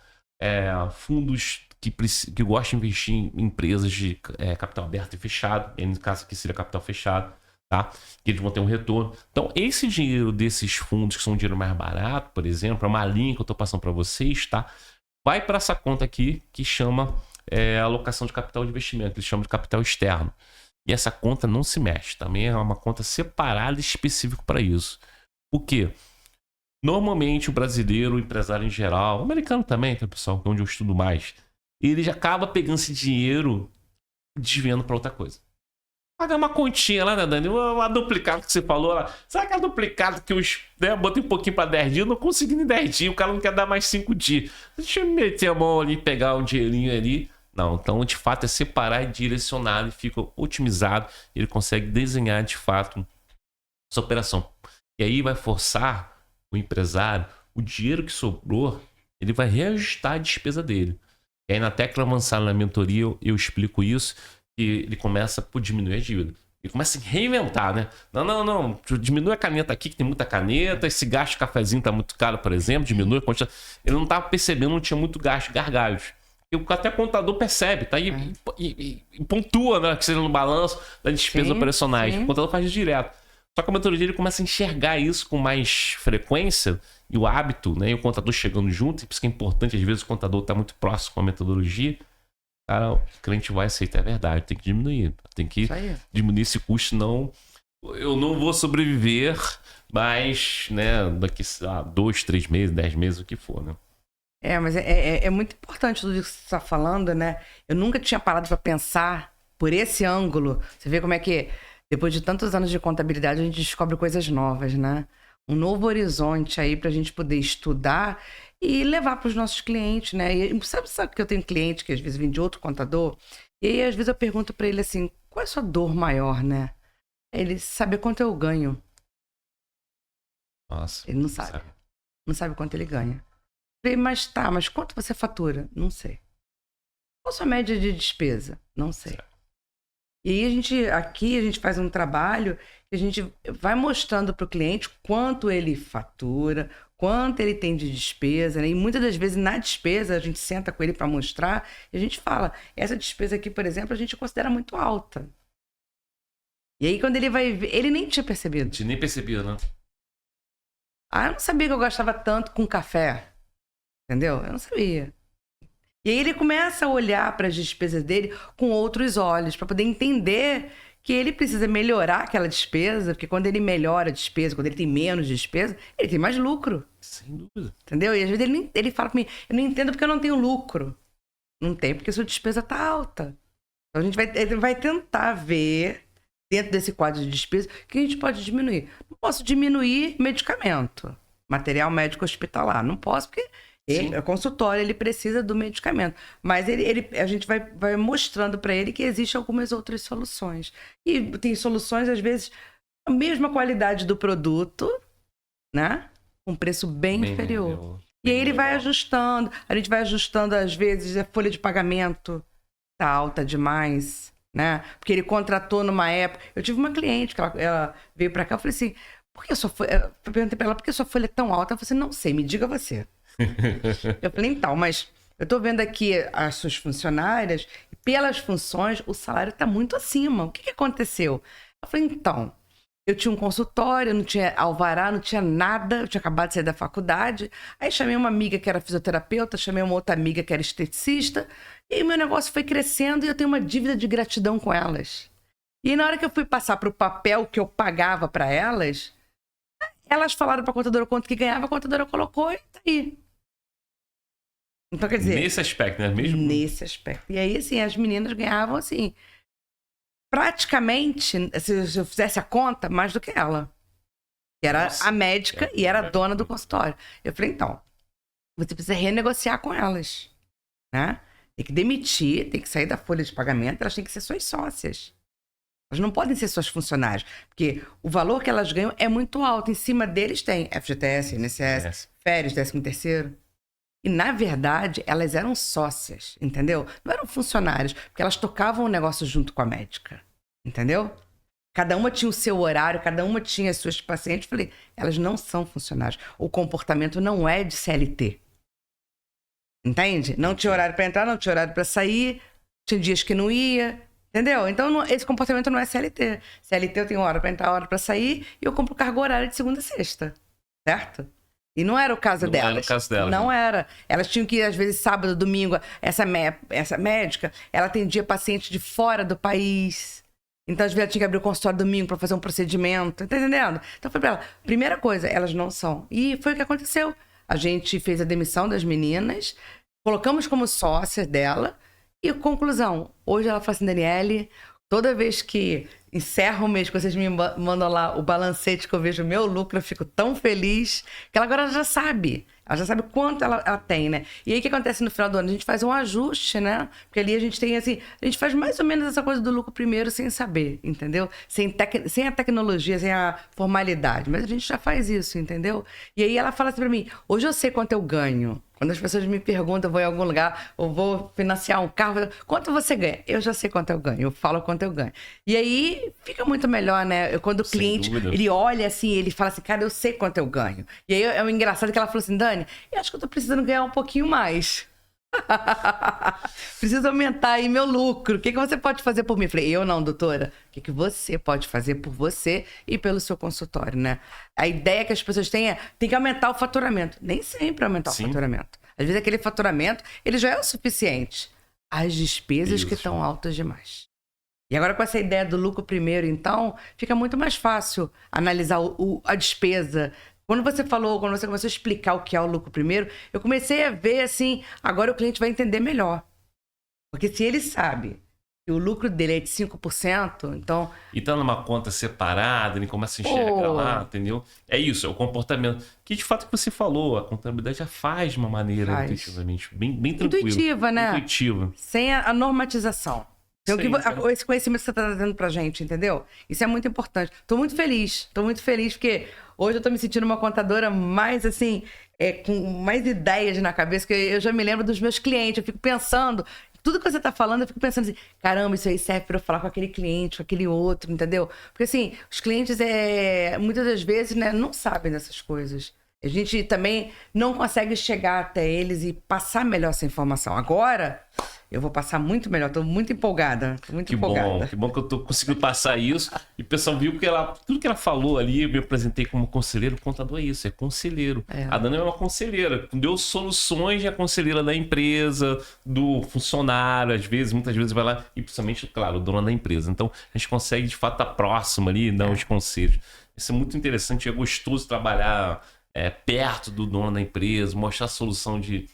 fundos que gostam de investir em empresas de capital aberto e fechado, e no caso aqui seria capital fechado, tá? Que eles vão ter um retorno. Então, esse dinheiro desses fundos, que são um dinheiro mais barato, por exemplo, é uma linha que eu estou passando para vocês, tá? Vai para essa conta aqui que chama alocação de capital de investimento, eles chamam de capital externo. E essa conta não se mexe, também é uma conta separada específica para isso. O quê? Normalmente o brasileiro, o empresário em geral, o americano também, tá, pessoal, onde eu estudo mais, ele já acaba pegando esse dinheiro e desviando para outra coisa. Pagar uma continha lá, né, Dani? Uma duplicado que você falou lá. Sabe aquela duplicado que eu botei um pouquinho para 10 dias, eu não consegui nem 10 dias, o cara não quer dar mais 5 dias. Deixa eu meter a mão ali, pegar um dinheirinho ali. Não, então de fato é separar e direcionar, ele fica otimizado, ele consegue desenhar de fato essa operação. E aí vai forçar o empresário, o dinheiro que sobrou, ele vai reajustar a despesa dele. E aí na tecla avançada na mentoria eu explico isso, que ele começa por diminuir a dívida. Ele começa a reinventar, né? Não, diminui a caneta aqui, que tem muita caneta, esse gasto de cafezinho tá muito caro, por exemplo, diminui a quantidade. Ele não estava percebendo, não tinha muito gasto, gargalhos. Até o contador percebe, tá? E pontua, né? Que seja no balanço das despesas operacionais. Sim. O contador faz isso direto. Só que a metodologia ele começa a enxergar isso com mais frequência e o hábito, né? E o contador chegando junto, e por isso que é importante, às vezes o contador está muito próximo com a metodologia. Cara, o cliente vai aceitar, é verdade, tem que diminuir. Tem que diminuir esse custo, senão eu não vou sobreviver, mas, né, daqui a 2, 3 meses, 10 meses, o que for, né? Mas é muito importante tudo isso que você está falando, né? Eu nunca tinha parado para pensar por esse ângulo. Você vê como é que, depois de tantos anos de contabilidade, a gente descobre coisas novas, né? Um novo horizonte aí para a gente poder estudar e levar para os nossos clientes, né? E sabe que eu tenho cliente que às vezes vem de outro contador, e aí às vezes eu pergunto para ele assim, qual é a sua dor maior, né? Ele sabe quanto eu ganho. Nossa. Ele não sabe. Não sabe quanto ele ganha. Falei, mas quanto você fatura? Não sei. Qual a sua média de despesa? Não sei. Certo. E aí aqui a gente faz um trabalho que a gente vai mostrando para o cliente quanto ele fatura, quanto ele tem de despesa, né? E muitas das vezes na despesa a gente senta com ele para mostrar e a gente fala, essa despesa aqui, por exemplo, a gente considera muito alta. E aí quando ele vai ver, ele nem tinha percebido. A gente nem percebia, né? Eu não sabia que eu gastava tanto com café. Entendeu? Eu não sabia. E aí ele começa a olhar para as despesas dele com outros olhos, para poder entender que ele precisa melhorar aquela despesa, porque quando ele melhora a despesa, quando ele tem menos despesa, ele tem mais lucro. Sem dúvida. Entendeu? E às vezes ele fala pra mim, eu não entendo porque eu não tenho lucro. Não tem, porque sua despesa tá alta. Então ele vai tentar ver, dentro desse quadro de despesa, o que a gente pode diminuir. Não posso diminuir medicamento, material médico hospitalar. Não posso, porque é consultório, ele precisa do medicamento. Mas a gente vai mostrando para ele que existem algumas outras soluções. E tem soluções, às vezes, a mesma qualidade do produto, né? Com preço bem inferior. E aí ele vai ajustando. A gente vai ajustando, às vezes, a folha de pagamento tá alta demais, né? Porque ele contratou numa época... Eu tive uma cliente que ela veio para cá, eu falei assim, eu perguntei para ela, por que sua folha é tão alta? Ela falou assim, não sei, me diga você. Eu falei, então, mas eu tô vendo aqui as suas funcionárias, e pelas funções, o salário tá muito acima. O que aconteceu? Eu falei, então, eu tinha um consultório, não tinha alvará, não tinha nada, eu tinha acabado de sair da faculdade. Aí chamei uma amiga que era fisioterapeuta, chamei uma outra amiga que era esteticista, e meu negócio foi crescendo e eu tenho uma dívida de gratidão com elas. E na hora que eu fui passar pro papel que eu pagava para elas falaram pra contadora quanto que ganhava, a contadora colocou e tá aí. Então, quer dizer... Nesse aspecto, né? Mesmo? Nesse aspecto. E aí, assim, as meninas ganhavam, assim, praticamente, se eu fizesse a conta, mais do que ela. Que era a médica e era a dona do consultório. Eu falei, então, você precisa renegociar com elas, né? Tem que demitir, tem que sair da folha de pagamento, elas têm que ser suas sócias. Elas não podem ser suas funcionárias, porque o valor que elas ganham é muito alto. Em cima deles tem FGTS, INSS, férias, 13º. E, na verdade, elas eram sócias, entendeu? Não eram funcionários, porque elas tocavam o negócio junto com a médica, entendeu? Cada uma tinha o seu horário, cada uma tinha as suas pacientes. Falei, elas não são funcionários. O comportamento não é de CLT. Entende? Não tinha horário para entrar, não tinha horário para sair, tinha dias que não ia, entendeu? Então, esse comportamento não é CLT. CLT eu tenho hora para entrar, hora para sair, e eu compro carga horária de segunda a sexta, certo? E não era o caso delas. Não era o caso delas. Não era. Elas tinham que ir, às vezes, sábado, domingo. Essa médica, ela atendia pacientes de fora do país. Então, às vezes, ela tinha que abrir o consultório domingo para fazer um procedimento. Tá entendendo? Então, eu falei pra ela, primeira coisa, elas não são. E foi o que aconteceu. A gente fez a demissão das meninas, colocamos como sócia dela. E, conclusão, hoje ela fala assim, Daniele, toda vez que encerro o mês, que vocês me mandam lá o balancete, que eu vejo o meu lucro, eu fico tão feliz, que ela agora já sabe. Ela já sabe quanto ela tem, né? E aí, o que acontece no final do ano? A gente faz um ajuste, né? Porque ali a gente tem, assim... A gente faz mais ou menos essa coisa do lucro primeiro sem saber, entendeu? Sem a tecnologia, sem a formalidade. Mas a gente já faz isso, entendeu? E aí, ela fala assim pra mim, hoje eu sei quanto eu ganho. Quando as pessoas me perguntam, eu vou em algum lugar, ou vou financiar um carro, quanto você ganha? Eu já sei quanto eu ganho, eu falo quanto eu ganho. E aí, fica muito melhor, né? Quando o cliente, ele olha assim, ele fala assim, cara, eu sei quanto eu ganho. E aí, é o engraçado que ela falou assim, Dani, eu acho que eu tô precisando ganhar um pouquinho mais. Preciso aumentar aí meu lucro. O que você pode fazer por mim? Eu falei, eu não, doutora. O que você pode fazer por você e pelo seu consultório, né? A ideia que as pessoas têm é, tem que aumentar o faturamento. Nem sempre aumentar o faturamento. Às vezes aquele faturamento, ele já é o suficiente. As despesas que estão altas demais. E agora com essa ideia do lucro primeiro, então, fica muito mais fácil analisar a despesa. Quando você começou a explicar o que é o lucro primeiro, eu comecei a ver, assim, agora o cliente vai entender melhor. Porque se ele sabe que o lucro dele é de 5%, então... E tá numa conta separada, ele começa a enxergar lá, entendeu? É isso, é o comportamento. Que de fato que você falou, a contabilidade já faz de uma maneira intuitivamente, bem tranquila. Intuitiva, né? Intuitiva. Sem a normatização. Então, Sim, então. esse conhecimento que você está trazendo pra gente, entendeu? Isso é muito importante. Tô muito feliz porque hoje eu tô me sentindo uma contadora mais, assim, com mais ideias na cabeça, que eu já me lembro dos meus clientes, eu fico pensando, tudo que você tá falando, eu fico pensando assim, caramba, isso aí serve pra eu falar com aquele cliente, com aquele outro, entendeu? Porque, assim, os clientes, muitas das vezes, né, não sabem dessas coisas. A gente também não consegue chegar até eles e passar melhor essa informação. Agora, eu vou passar muito melhor. Tô muito empolgada. Muito empolgada. Que bom que eu tô conseguindo passar isso. E o pessoal viu que tudo que ela falou ali, eu me apresentei como conselheiro. O contador é isso, é conselheiro. A Dani é uma conselheira, deu soluções à conselheira da empresa, do funcionário, muitas vezes vai lá, e principalmente, claro, o dono da empresa. Então, a gente consegue, de fato, estar próximo ali, dar os conselhos. Isso é muito interessante, é gostoso trabalhar perto do dono da empresa, mostrar a solução de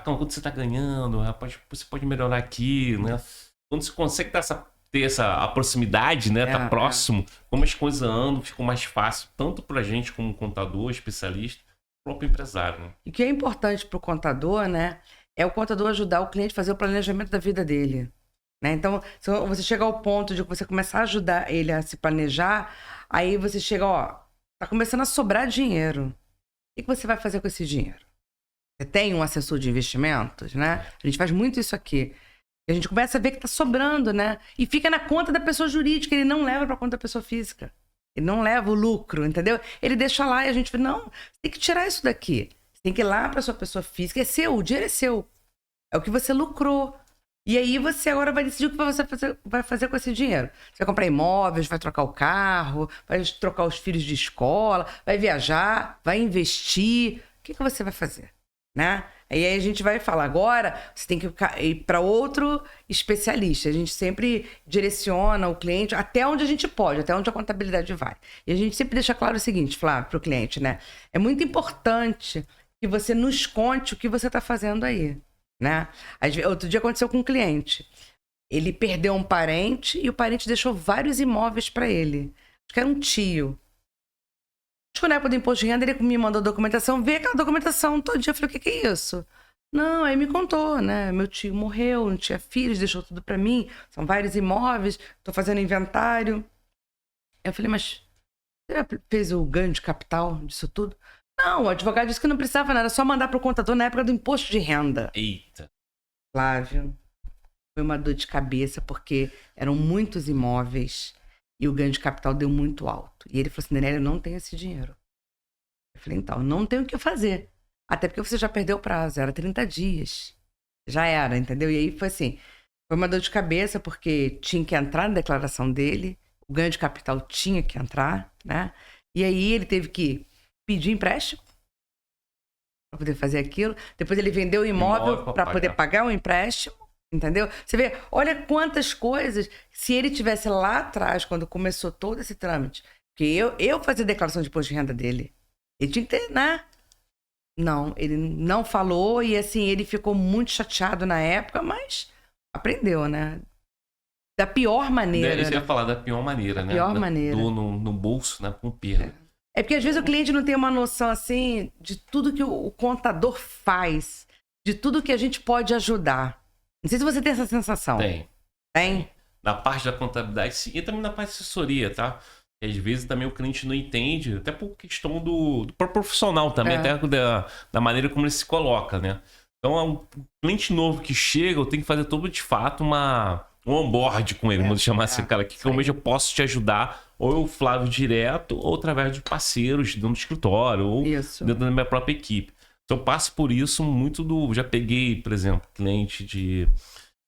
quanto você está ganhando, rapaz, você pode melhorar aqui, né? Quando você consegue ter a proximidade, né? Tá próximo, como as coisas andam, fica mais fácil, tanto pra gente como contador, especialista, próprio empresário, né? E o que é importante pro contador, né? É o contador ajudar o cliente a fazer o planejamento da vida dele. Né? Então, se você chega ao ponto de você começar a ajudar ele a se planejar, aí você chega, tá começando a sobrar dinheiro. O que você vai fazer com esse dinheiro? Você tem um assessor de investimentos, né? A gente faz muito isso aqui. E a gente começa a ver que tá sobrando, né? E fica na conta da pessoa jurídica, ele não leva pra conta da pessoa física. Ele não leva o lucro, entendeu? Ele deixa lá e a gente fala, não, você tem que tirar isso daqui. Você tem que ir lá pra sua pessoa física. É seu, o dinheiro é seu. É o que você lucrou. E aí você agora vai decidir o que você vai fazer com esse dinheiro. Você vai comprar imóveis, vai trocar o carro, vai trocar os filhos de escola, vai viajar, vai investir. O que você vai fazer? Né? Aí a gente vai falar, agora você tem que ir para outro especialista. A gente sempre direciona o cliente até onde a gente pode, até onde a contabilidade vai. E a gente sempre deixa claro o seguinte, Flávio, para o cliente, né? É muito importante que você nos conte o que você está fazendo aí. Né? Outro dia aconteceu com um cliente. Ele perdeu um parente e o parente deixou vários imóveis para ele. Acho que era um tio. Acho que na época do imposto de renda ele me mandou a documentação, veio aquela documentação todo dia. Eu falei, o que é isso? Não, aí me contou, né? Meu tio morreu, não tinha filhos, deixou tudo para mim. São vários imóveis, tô fazendo inventário. Eu falei, mas você já fez o ganho de capital disso tudo? Não, o advogado disse que não precisava nada, era só mandar pro contador na época do imposto de renda. Eita. Flávio, foi uma dor de cabeça, porque eram muitos imóveis e o ganho de capital deu muito alto. E ele falou assim, Daniela, eu não tenho esse dinheiro. Eu falei, então, não tenho o que fazer. Até porque você já perdeu o prazo, era 30 dias. Já era, entendeu? E aí foi assim, foi uma dor de cabeça, porque tinha que entrar na declaração dele, o ganho de capital tinha que entrar, né? E aí ele teve que pedir empréstimo para poder fazer aquilo. Depois ele vendeu o imóvel para poder pagar o empréstimo, entendeu? Você vê, olha quantas coisas, se ele tivesse lá atrás, quando começou todo esse trâmite, porque eu fazia declaração de imposto de renda dele, ele tinha que ter, né? Não, ele não falou e assim, ele ficou muito chateado na época, mas aprendeu, né? Da pior maneira. Isso eu ia falar, da pior maneira, né? Pior maneira. No bolso, né? Com perda. É porque às vezes o cliente não tem uma noção assim de tudo que o contador faz, de tudo que a gente pode ajudar. Não sei se você tem essa sensação. Tem? Na parte da contabilidade, sim, e também na parte de assessoria, tá? E às vezes também o cliente não entende, até por questão do profissional também, até da maneira como ele se coloca, né? Então, um cliente novo que chega, eu tenho que fazer todo de fato um onboard com ele, vamos chamar assim, cara, que realmente eu posso te ajudar, ou eu, Flávio, direto, ou através de parceiros dentro do escritório, ou dentro da minha própria equipe. Então eu passo por isso muito já peguei, por exemplo, cliente de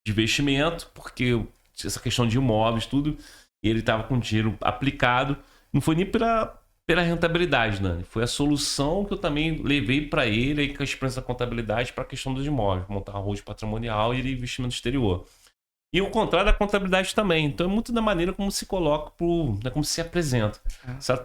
investimento, porque essa questão de imóveis, tudo, e ele estava com dinheiro aplicado, não foi nem pela rentabilidade, Dani, foi a solução que eu também levei para ele, aí com a experiência da contabilidade, para a questão dos imóveis, montar arroz patrimonial e investimento exterior. E o contrário da contabilidade também. Então é muito da maneira como se coloca, né, como se apresenta.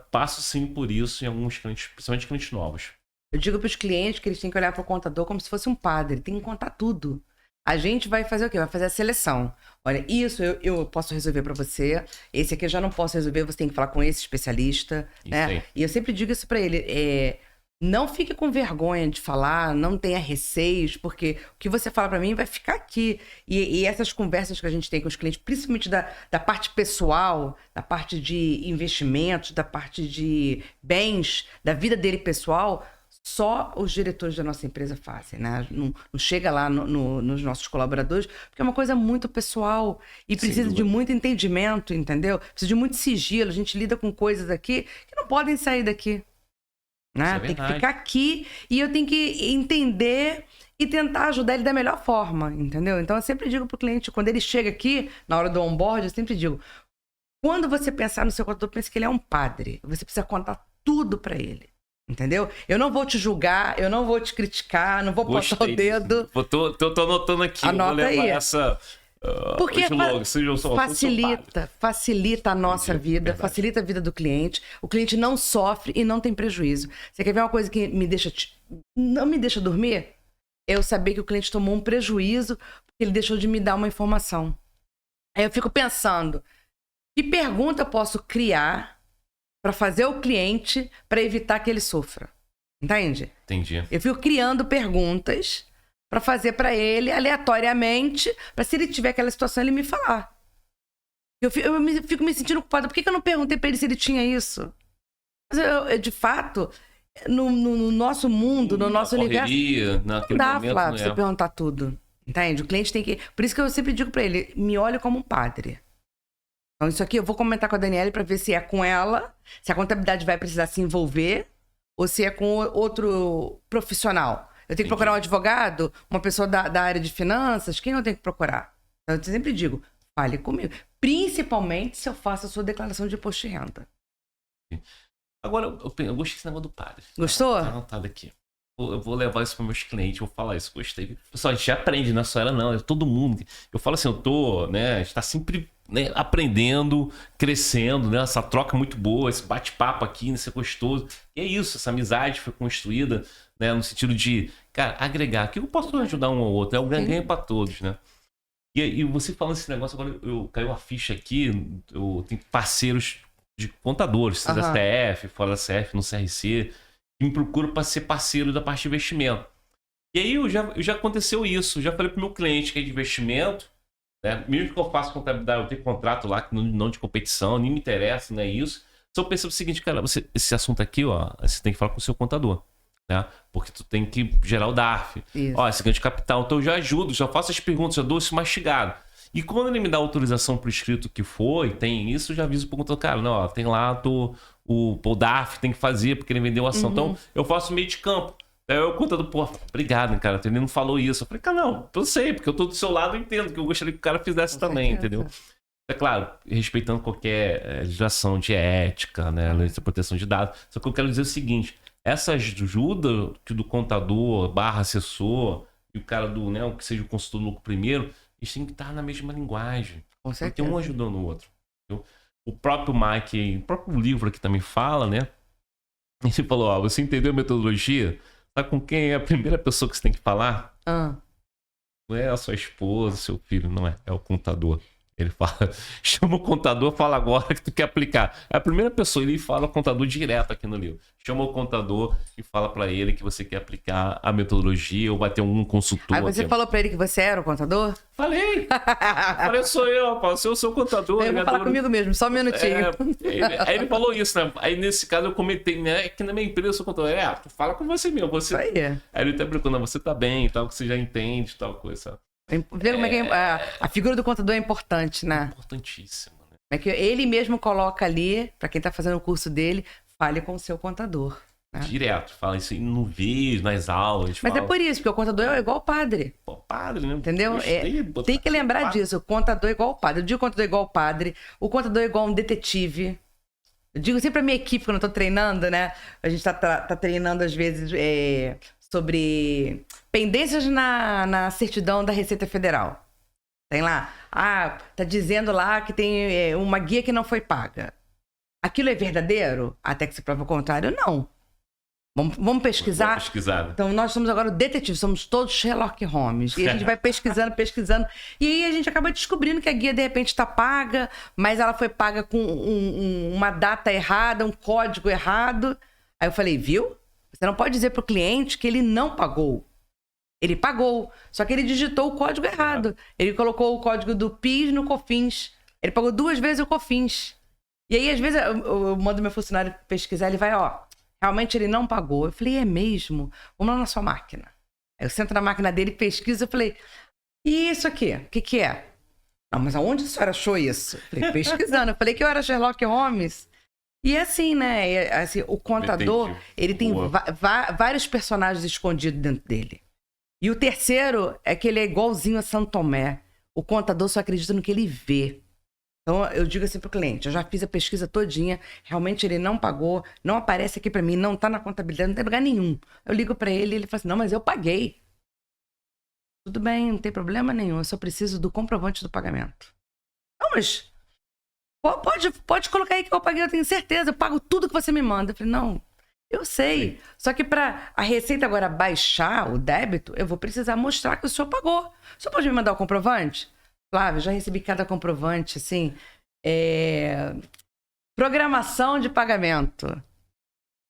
Passo sim por isso em alguns clientes, principalmente clientes novos. Eu digo para os clientes que eles têm que olhar para o contador como se fosse um padre. Tem que contar tudo. A gente vai fazer o quê? Vai fazer a seleção. Olha, isso eu posso resolver para você. Esse aqui eu já não posso resolver. Você tem que falar com esse especialista. Né? E eu sempre digo isso para ele. Não fique com vergonha de falar, não tenha receios, porque o que você fala para mim vai ficar aqui. E essas conversas que a gente tem com os clientes, principalmente da parte pessoal, da parte de investimentos, da parte de bens, da vida dele pessoal, só os diretores da nossa empresa fazem, né? Não chega lá nos nossos colaboradores, porque é uma coisa muito pessoal e precisa de muito entendimento, entendeu? Precisa de muito sigilo. A gente lida com coisas aqui que não podem sair daqui. Né? Tem que ficar aqui e eu tenho que entender e tentar ajudar ele da melhor forma, entendeu? Então eu sempre digo pro cliente, quando ele chega aqui, na hora do onboard, eu sempre digo, quando você pensar no seu contador, pense que ele é um padre. Você precisa contar tudo para ele, entendeu? Eu não vou te julgar, eu não vou te criticar, não vou botar o dedo. Tô anotando aqui, anota vou levar aí. essa... Porque facilita a nossa vida, verdade. Facilita a vida do cliente. O cliente não sofre e não tem prejuízo. Você quer ver uma coisa que não me deixa dormir? Eu saber que o cliente tomou um prejuízo porque ele deixou de me dar uma informação. Aí eu fico pensando, que pergunta eu posso criar para fazer o cliente para evitar que ele sofra? Entende? Entendi. Eu fico criando perguntas para fazer para ele, aleatoriamente, para se ele tiver aquela situação, ele me falar. Eu fico me sentindo culpada. Por que eu não perguntei para ele se ele tinha isso? Mas eu, de fato, no nosso mundo, no nosso universo, não dá, Flávio, você perguntar tudo. Entende? O cliente tem que... Por isso que eu sempre digo para ele, me olhe como um padre. Então isso aqui eu vou comentar com a Daniele para ver se é com ela, se a contabilidade vai precisar se envolver, ou se é com outro profissional. Eu tenho que procurar um advogado, uma pessoa da área de finanças, quem eu tenho que procurar? Eu sempre digo, fale comigo. Principalmente se eu faço a sua declaração de imposto de renda. Agora, eu gostei desse negócio do padre. Gostou? Tá anotado aqui. Eu vou levar isso para meus clientes, vou falar isso, gostei. Pessoal, a gente já aprende, não é só ela não, é todo mundo. Eu falo assim, a gente tá sempre, né, aprendendo, crescendo, né? Essa troca muito boa, esse bate-papo aqui, isso é gostoso. E é isso, essa amizade foi construída, né, no sentido de, cara, agregar. Aqui eu posso ajudar um ao outro, é um ganha-ganha para todos, né? E você falando esse negócio, agora caiu a ficha aqui, eu tenho parceiros de contadores, da CF, fora da CF, no CRC, que me procuram para ser parceiro da parte de investimento. E aí já aconteceu isso, já falei pro meu cliente que é de investimento, né? Mesmo que eu faça contabilidade, eu tenho contrato lá que não de competição, nem me interessa, não é isso. Só eu penso o seguinte, cara, esse assunto aqui, ó, você tem que falar com o seu contador. Né? Porque tu tem que gerar o DARF. Isso. Ó, esse ganho de capital. Então eu já ajudo, já faço as perguntas, já dou esse mastigado. E quando ele me dá autorização pro escrito que foi, tem isso, eu já aviso pro contador, cara, não, ó, tem lá o DARF, tem que fazer, porque ele vendeu a ação. Então eu faço meio de campo. Aí o contador, pô, obrigado, cara, ele não falou isso. Eu falei, cara, não, eu sei, porque eu tô do seu lado, eu entendo que eu gostaria que o cara fizesse também, entendeu? É claro, respeitando qualquer legislação de ética, né, lei de proteção de dados. Só que eu quero dizer o seguinte, essa ajuda que do contador, /assessor, e o cara do, né, o que seja o consultor no lucro primeiro, eles têm que estar na mesma linguagem. Com certeza. Porque um ajudando o outro. Entendeu? O próprio Mike, o próprio livro aqui também fala, né? Ele falou, ó, você entendeu a metodologia? Sabe com quem é a primeira pessoa que você tem que falar? Não é a sua esposa, seu filho, não é. É o contador. Ele fala, chama o contador, fala agora que tu quer aplicar. É a primeira pessoa, ele fala o contador direto aqui no livro. Chama o contador e fala pra ele que você quer aplicar a metodologia ou vai ter um consultor. Aí você falou pra ele que você era o contador? Falei! Falei, sou eu, rapaz, eu sou o contador. Eu vou falar comigo mesmo, só um minutinho. Aí ele falou isso, né? Aí nesse caso eu comentei, né? Que na minha empresa eu sou contador. Tu fala com você mesmo. Você... Aí ele até brincou, não, você tá bem e tal, que você já entende tal coisa. Vê como é que a figura do contador é importante, né? Importantíssimo, né? É que ele mesmo coloca ali, pra quem tá fazendo o curso dele, fale com o seu contador. Né? Direto, fala isso no vídeo, nas aulas. Mas é por isso, porque o contador é igual o padre. Pô, padre, né? Entendeu? Tem que lembrar disso. O contador é igual o padre. Eu digo que o contador é igual o padre. O contador é igual um detetive. Eu digo sempre pra minha equipe, quando eu tô treinando, né? A gente tá treinando, às vezes, sobre pendências na certidão da Receita Federal. Tem lá, tá dizendo lá que tem uma guia que não foi paga. Aquilo é verdadeiro? Até que se prova o contrário, não. Vamos pesquisar? Vamos pesquisar. Então, nós somos agora detetives, somos todos Sherlock Holmes. E a gente vai pesquisando. E aí a gente acaba descobrindo que a guia, de repente, está paga, mas ela foi paga com uma data errada, um código errado. Aí eu falei, viu? Você não pode dizer para o cliente que ele não pagou. Ele pagou, só que ele digitou o código errado. Ele colocou o código do PIS no COFINS. Ele pagou 2 vezes o COFINS. E aí, às vezes, eu mando meu funcionário pesquisar, ele vai, realmente ele não pagou. Eu falei, é mesmo? Vamos lá na sua máquina. Aí eu sento na máquina dele, pesquiso, eu falei, e isso aqui? O que é? Não, mas aonde a senhora achou isso? Eu falei, pesquisando. Eu falei que eu era Sherlock Holmes. E assim, né? Assim, o contador, ele tem vários personagens escondidos dentro dele. E o terceiro é que ele é igualzinho a São Tomé. O contador só acredita no que ele vê. Então, eu digo assim pro cliente, eu já fiz a pesquisa todinha, realmente ele não pagou, não aparece aqui para mim, não tá na contabilidade, não tem lugar nenhum. Eu ligo para ele e ele fala assim, não, mas eu paguei. Tudo bem, não tem problema nenhum, eu só preciso do comprovante do pagamento. Não, mas pode colocar aí que eu paguei, eu tenho certeza, eu pago tudo que você me manda. Eu falei, não, eu sei. Sim. Só que para a Receita agora baixar o débito, eu vou precisar mostrar que o senhor pagou. O senhor pode me mandar o comprovante? Flávio, já recebi cada comprovante, assim. Programação de pagamento.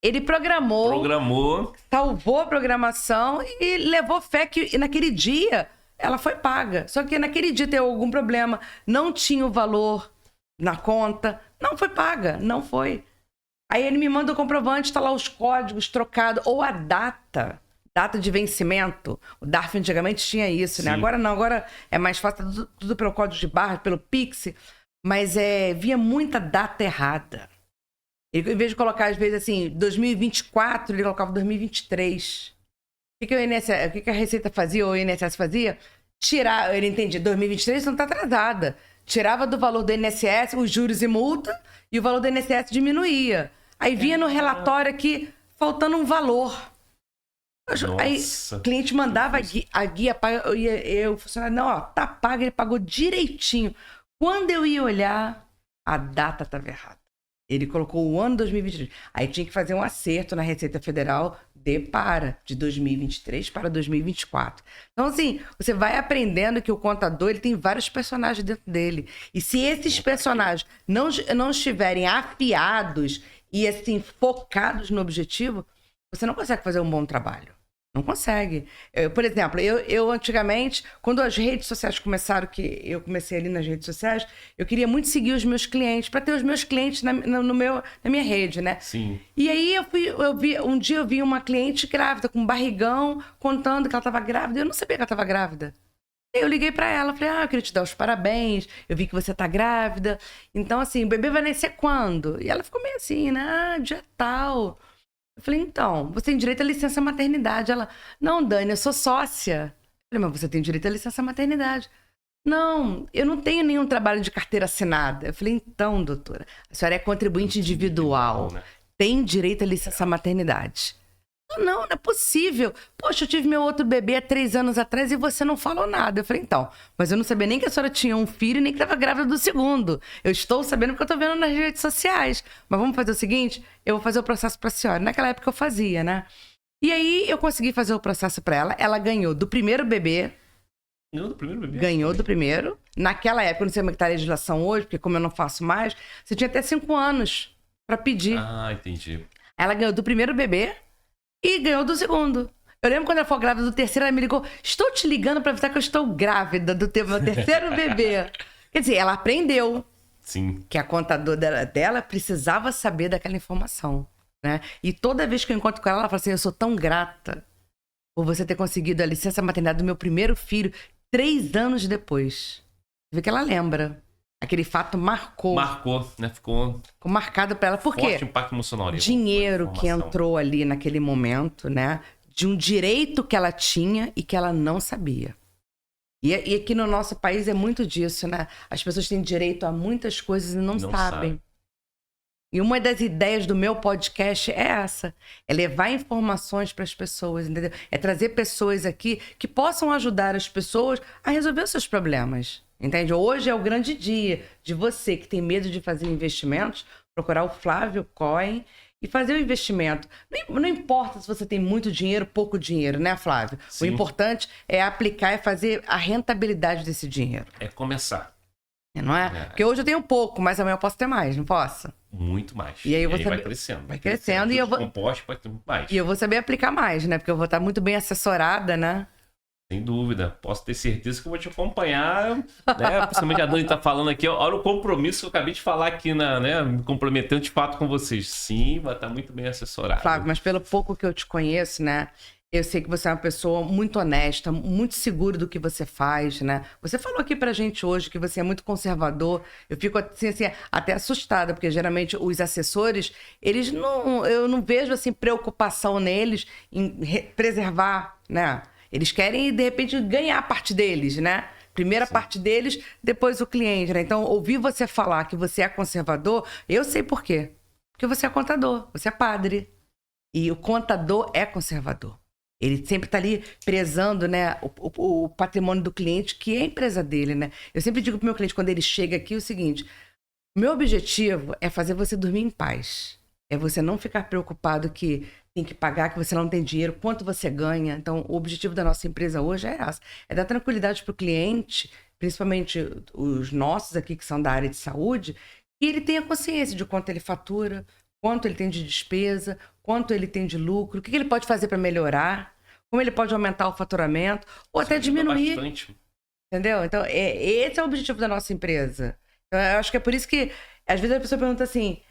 Ele programou, salvou a programação e levou fé que naquele dia ela foi paga. Só que naquele dia teve algum problema, não tinha o valor na conta, não foi paga, não foi. Aí ele me manda o comprovante, tá lá os códigos trocados, ou a data de vencimento. O DARF antigamente tinha isso, né? Agora não, agora é mais fácil, tudo pelo código de barra, pelo Pix, mas via muita data errada. Ele, em vez de colocar, às vezes, assim, 2024, ele colocava 2023. O que a Receita fazia, ou o INSS fazia? Tirar, ele entendia, 2023 não está atrasada. Tirava do valor do INSS os juros e multa, e o valor do INSS diminuía. Aí vinha no relatório aqui, faltando um valor. Aí o cliente mandava a guia paga, eu funcionário, não, tá pago, ele pagou direitinho. Quando eu ia olhar, a data estava errada. Ele colocou o ano 2023. Aí tinha que fazer um acerto na Receita Federal de 2023 para 2024. Então, assim, você vai aprendendo que o contador ele tem vários personagens dentro dele. E se esses personagens não estiverem afiados e, assim, focados no objetivo, você não consegue fazer um bom trabalho. Não consegue. Por exemplo, eu antigamente, quando as redes sociais começaram, que eu comecei ali nas redes sociais, eu queria muito seguir os meus clientes, para ter os meus clientes na minha rede, né? Sim. E aí um dia eu vi uma cliente grávida, com um barrigão, contando que ela estava grávida, e eu não sabia que ela estava grávida. Eu liguei para ela, falei, eu queria te dar os parabéns, eu vi que você tá grávida, então assim, o bebê vai nascer quando? E ela ficou meio assim, né? Dia tal. Eu falei, então, você tem direito à licença maternidade. Ela, não, Dani, eu sou sócia. Eu falei, mas você tem direito à licença maternidade. Não, eu não tenho nenhum trabalho de carteira assinada. Eu falei, então, doutora, a senhora é contribuinte individual, né? Tem direito à licença maternidade. Não é possível. Poxa, eu tive meu outro bebê há 3 anos atrás e você não falou nada. Eu falei, então, mas eu não sabia nem que a senhora tinha um filho, nem que estava grávida do segundo. Eu estou sabendo porque eu estou vendo nas redes sociais. Mas vamos fazer o seguinte, eu vou fazer o processo para a senhora. Naquela época eu fazia, né? E aí eu consegui fazer o processo para ela. Ela ganhou do primeiro bebê. Ganhou do primeiro bebê? Ganhou do primeiro. Naquela época, eu não sei como é que tá a legislação hoje, porque como eu não faço mais, você tinha até 5 anos para pedir. Ah, entendi. Ela ganhou do primeiro bebê. E ganhou do segundo. Eu lembro quando ela foi grávida do terceiro, ela me ligou, estou te ligando para avisar que eu estou grávida do meu terceiro bebê. Quer dizer, ela aprendeu. Sim. Que a contadora dela precisava saber daquela informação, né? E toda vez que eu encontro com ela, ela fala assim, eu sou tão grata por você ter conseguido a licença maternidade do meu primeiro filho 3 anos depois. Você vê que ela lembra. Aquele fato marcou. Marcou, né? Ficou marcado para ela. Por quê? Forte impacto emocional. Dinheiro que entrou ali naquele momento, né? De um direito que ela tinha e que ela não sabia. E aqui no nosso país é muito disso, né? As pessoas têm direito a muitas coisas e não sabem. E uma das ideias do meu podcast é essa. É levar informações para as pessoas, entendeu? É trazer pessoas aqui que possam ajudar as pessoas a resolver os seus problemas. Entende? Hoje é o grande dia de você que tem medo de fazer investimentos, procurar o Flávio Cohen e fazer o investimento. Não importa se você tem muito dinheiro, pouco dinheiro, né, Flávio? Sim. O importante é aplicar e fazer a rentabilidade desse dinheiro. É começar. Não é? Porque hoje eu tenho pouco, mas amanhã eu posso ter mais, não posso? muito mais. E aí vai crescendo. Vai crescendo e eu vou... composto pode ter muito mais. E eu vou saber aplicar mais, né? Porque eu vou estar muito bem assessorada, né? Sem dúvida. Posso ter certeza que eu vou te acompanhar, né? Principalmente a Dani tá falando aqui. Olha o compromisso que eu acabei de falar aqui, né? Me comprometendo de fato com vocês. Sim, vai estar muito bem assessorado. Flávio, mas pelo pouco que eu te conheço, né? Eu sei que você é uma pessoa muito honesta, muito seguro do que você faz, né? Você falou aqui pra gente hoje que você é muito conservador. Eu fico assim, até assustada, porque geralmente os assessores, eu não vejo assim preocupação neles em preservar, né? Eles querem, de repente, ganhar a parte deles, né? Primeiro a parte deles, depois o cliente, né? Então, ouvir você falar que você é conservador, eu sei por quê. Porque você é contador, você é padre. E o contador é conservador. Ele sempre está ali prezando, né, o patrimônio do cliente, que é a empresa dele, né? Eu sempre digo pro meu cliente, quando ele chega aqui, o seguinte: meu objetivo é fazer você dormir em paz. É você não ficar preocupado que tem que pagar, que você não tem dinheiro, quanto você ganha. Então, o objetivo da nossa empresa hoje é essa. É dar tranquilidade para o cliente, principalmente os nossos aqui que são da área de saúde, que ele tenha consciência de quanto ele fatura, quanto ele tem de despesa, quanto ele tem de lucro, o que ele pode fazer para melhorar, como ele pode aumentar o faturamento, ou até diminuir. Bastante. Entendeu? Então, esse é o objetivo da nossa empresa. Então, eu acho que é por isso que, às vezes, a pessoa pergunta assim,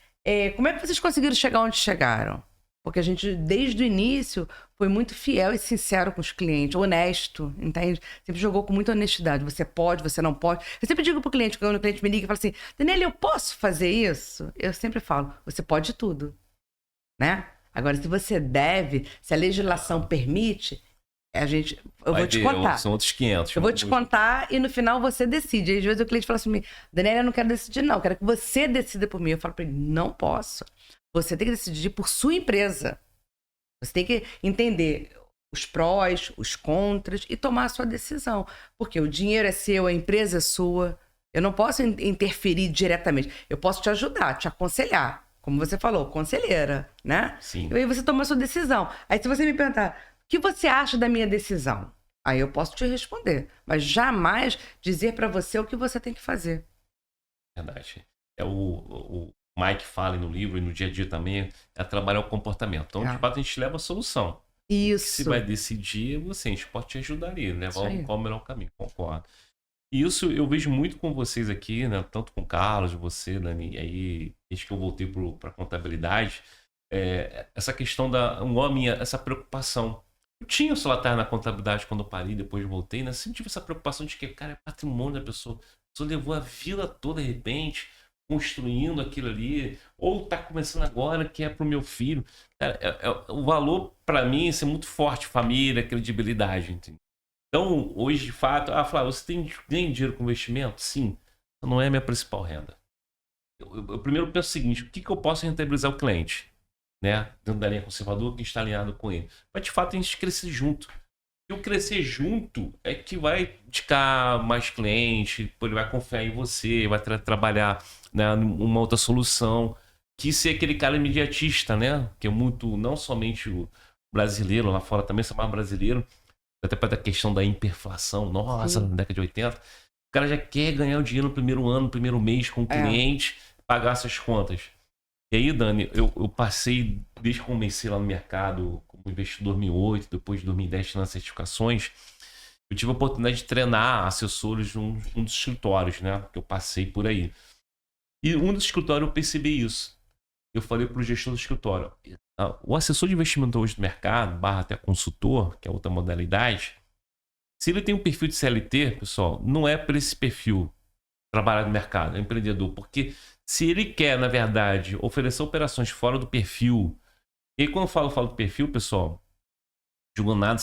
como é que vocês conseguiram chegar onde chegaram? Porque a gente, desde o início, foi muito fiel e sincero com os clientes, honesto, entende? Sempre jogou com muita honestidade. Você pode, você não pode. Eu sempre digo pro cliente, quando o cliente me liga e fala assim, Daniela, eu posso fazer isso? Eu sempre falo, você pode tudo, né? Agora, se você deve, se a legislação permite, eu vou te contar. São outros 500. Eu vou te contar e no final você decide. Aí, às vezes o cliente fala assim, Daniela, eu não quero decidir não, eu quero que você decida por mim. Eu falo para ele, não posso. Você tem que decidir por sua empresa. Você tem que entender os prós, os contras e tomar a sua decisão. Porque o dinheiro é seu, a empresa é sua. Eu não posso interferir diretamente. Eu posso te ajudar, te aconselhar. Como você falou, conselheira, né? Sim. E aí você toma a sua decisão. Aí se você me perguntar, o que você acha da minha decisão? Aí eu posso te responder. Mas jamais dizer para você o que você tem que fazer. Verdade. O Mike fala no livro e no dia a dia também, é trabalhar o comportamento. Então, de fato, a gente leva a solução. Isso. Se vai decidir, a gente pode te ajudar ali, levar qual o melhor caminho, concordo. E isso eu vejo muito com vocês aqui, né? Tanto com o Carlos, você, Dani, e aí, desde que eu voltei para a contabilidade, essa questão essa preocupação. Eu tinha o celular na contabilidade quando eu parei, depois voltei, né? Sempre tive essa preocupação de que, cara, é patrimônio da pessoa. A pessoa levou a vida toda, de repente, construindo aquilo ali, ou tá começando agora, que é pro meu filho. Cara, o valor, para mim, é muito forte, família, credibilidade, entendeu? Então, hoje, de fato, Flávio, você tem dinheiro com investimento? Sim. Não é a minha principal renda. Eu primeiro penso o seguinte, o que eu posso rentabilizar o cliente? Né? Dentro da linha conservadora, que está alinhado com ele. Mas, de fato, a gente crescer junto. E o crescer junto é que vai indicar mais cliente, ele vai confiar em você, vai trabalhar, né, uma outra solução. Que ser aquele cara imediatista, né? Que é muito, não somente o brasileiro, lá fora também, se chama brasileiro, até para a questão da hiperinflação, nossa, na década de 80. O cara já quer ganhar o dinheiro no primeiro ano, no primeiro mês com o cliente, pagar essas contas. E aí, Dani, eu passei, desde que comecei lá no mercado, como investidor em 2008, depois de 2010 nas certificações, eu tive a oportunidade de treinar assessores de um dos escritórios, né? Que eu passei por aí. E um dos escritórios eu percebi isso. Eu falei para o gestor do escritório, o assessor de investimento hoje do mercado, / até consultor, que é outra modalidade, se ele tem um perfil de CLT, pessoal, não é para esse perfil trabalhar no mercado, é empreendedor, porque se ele quer, na verdade, oferecer operações fora do perfil, e aí quando eu falo do perfil, pessoal, digo nada,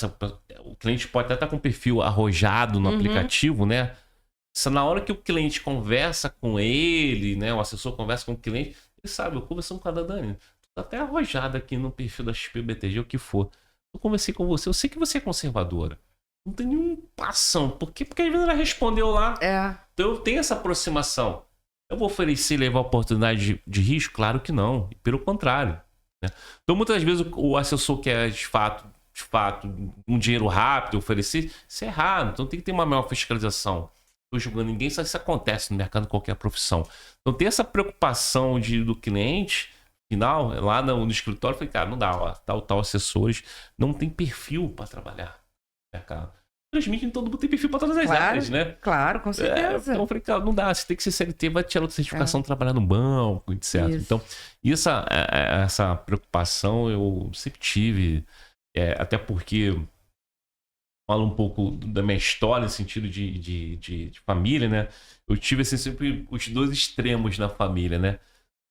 o cliente pode até estar com o perfil arrojado no aplicativo, né? Se na hora que o cliente conversa com ele, né, o assessor conversa com o cliente, ele sabe, eu conversando com a Dani, tá até arrojado aqui no perfil da XP-BTG, o que for. Eu conversei com você, eu sei que você é conservadora. Não tem nenhuma passão. Por quê? Porque às vezes ela respondeu lá. Então eu tenho essa aproximação. Eu vou oferecer e levar oportunidade de risco? Claro que não. Pelo contrário. Né? Então muitas vezes o assessor quer de fato, um dinheiro rápido, oferecer, isso é errado. Então tem que ter uma maior fiscalização. tô julgando ninguém, só isso acontece no mercado de qualquer profissão. Então ter essa preocupação do cliente final, lá no escritório, eu falei, cara, não dá, ó, tal assessores não tem perfil para trabalhar no mercado. Transmite, todo mundo tem perfil para todas as áreas, né? Claro, com certeza. Então eu falei, cara, não dá, você tem que ser CLT, vai tirar outra certificação, trabalhar no banco, etc. Isso. Então, essa preocupação eu sempre tive, até porque falo um pouco da minha história no sentido de família, né? Eu tive assim, sempre os dois extremos na família, né?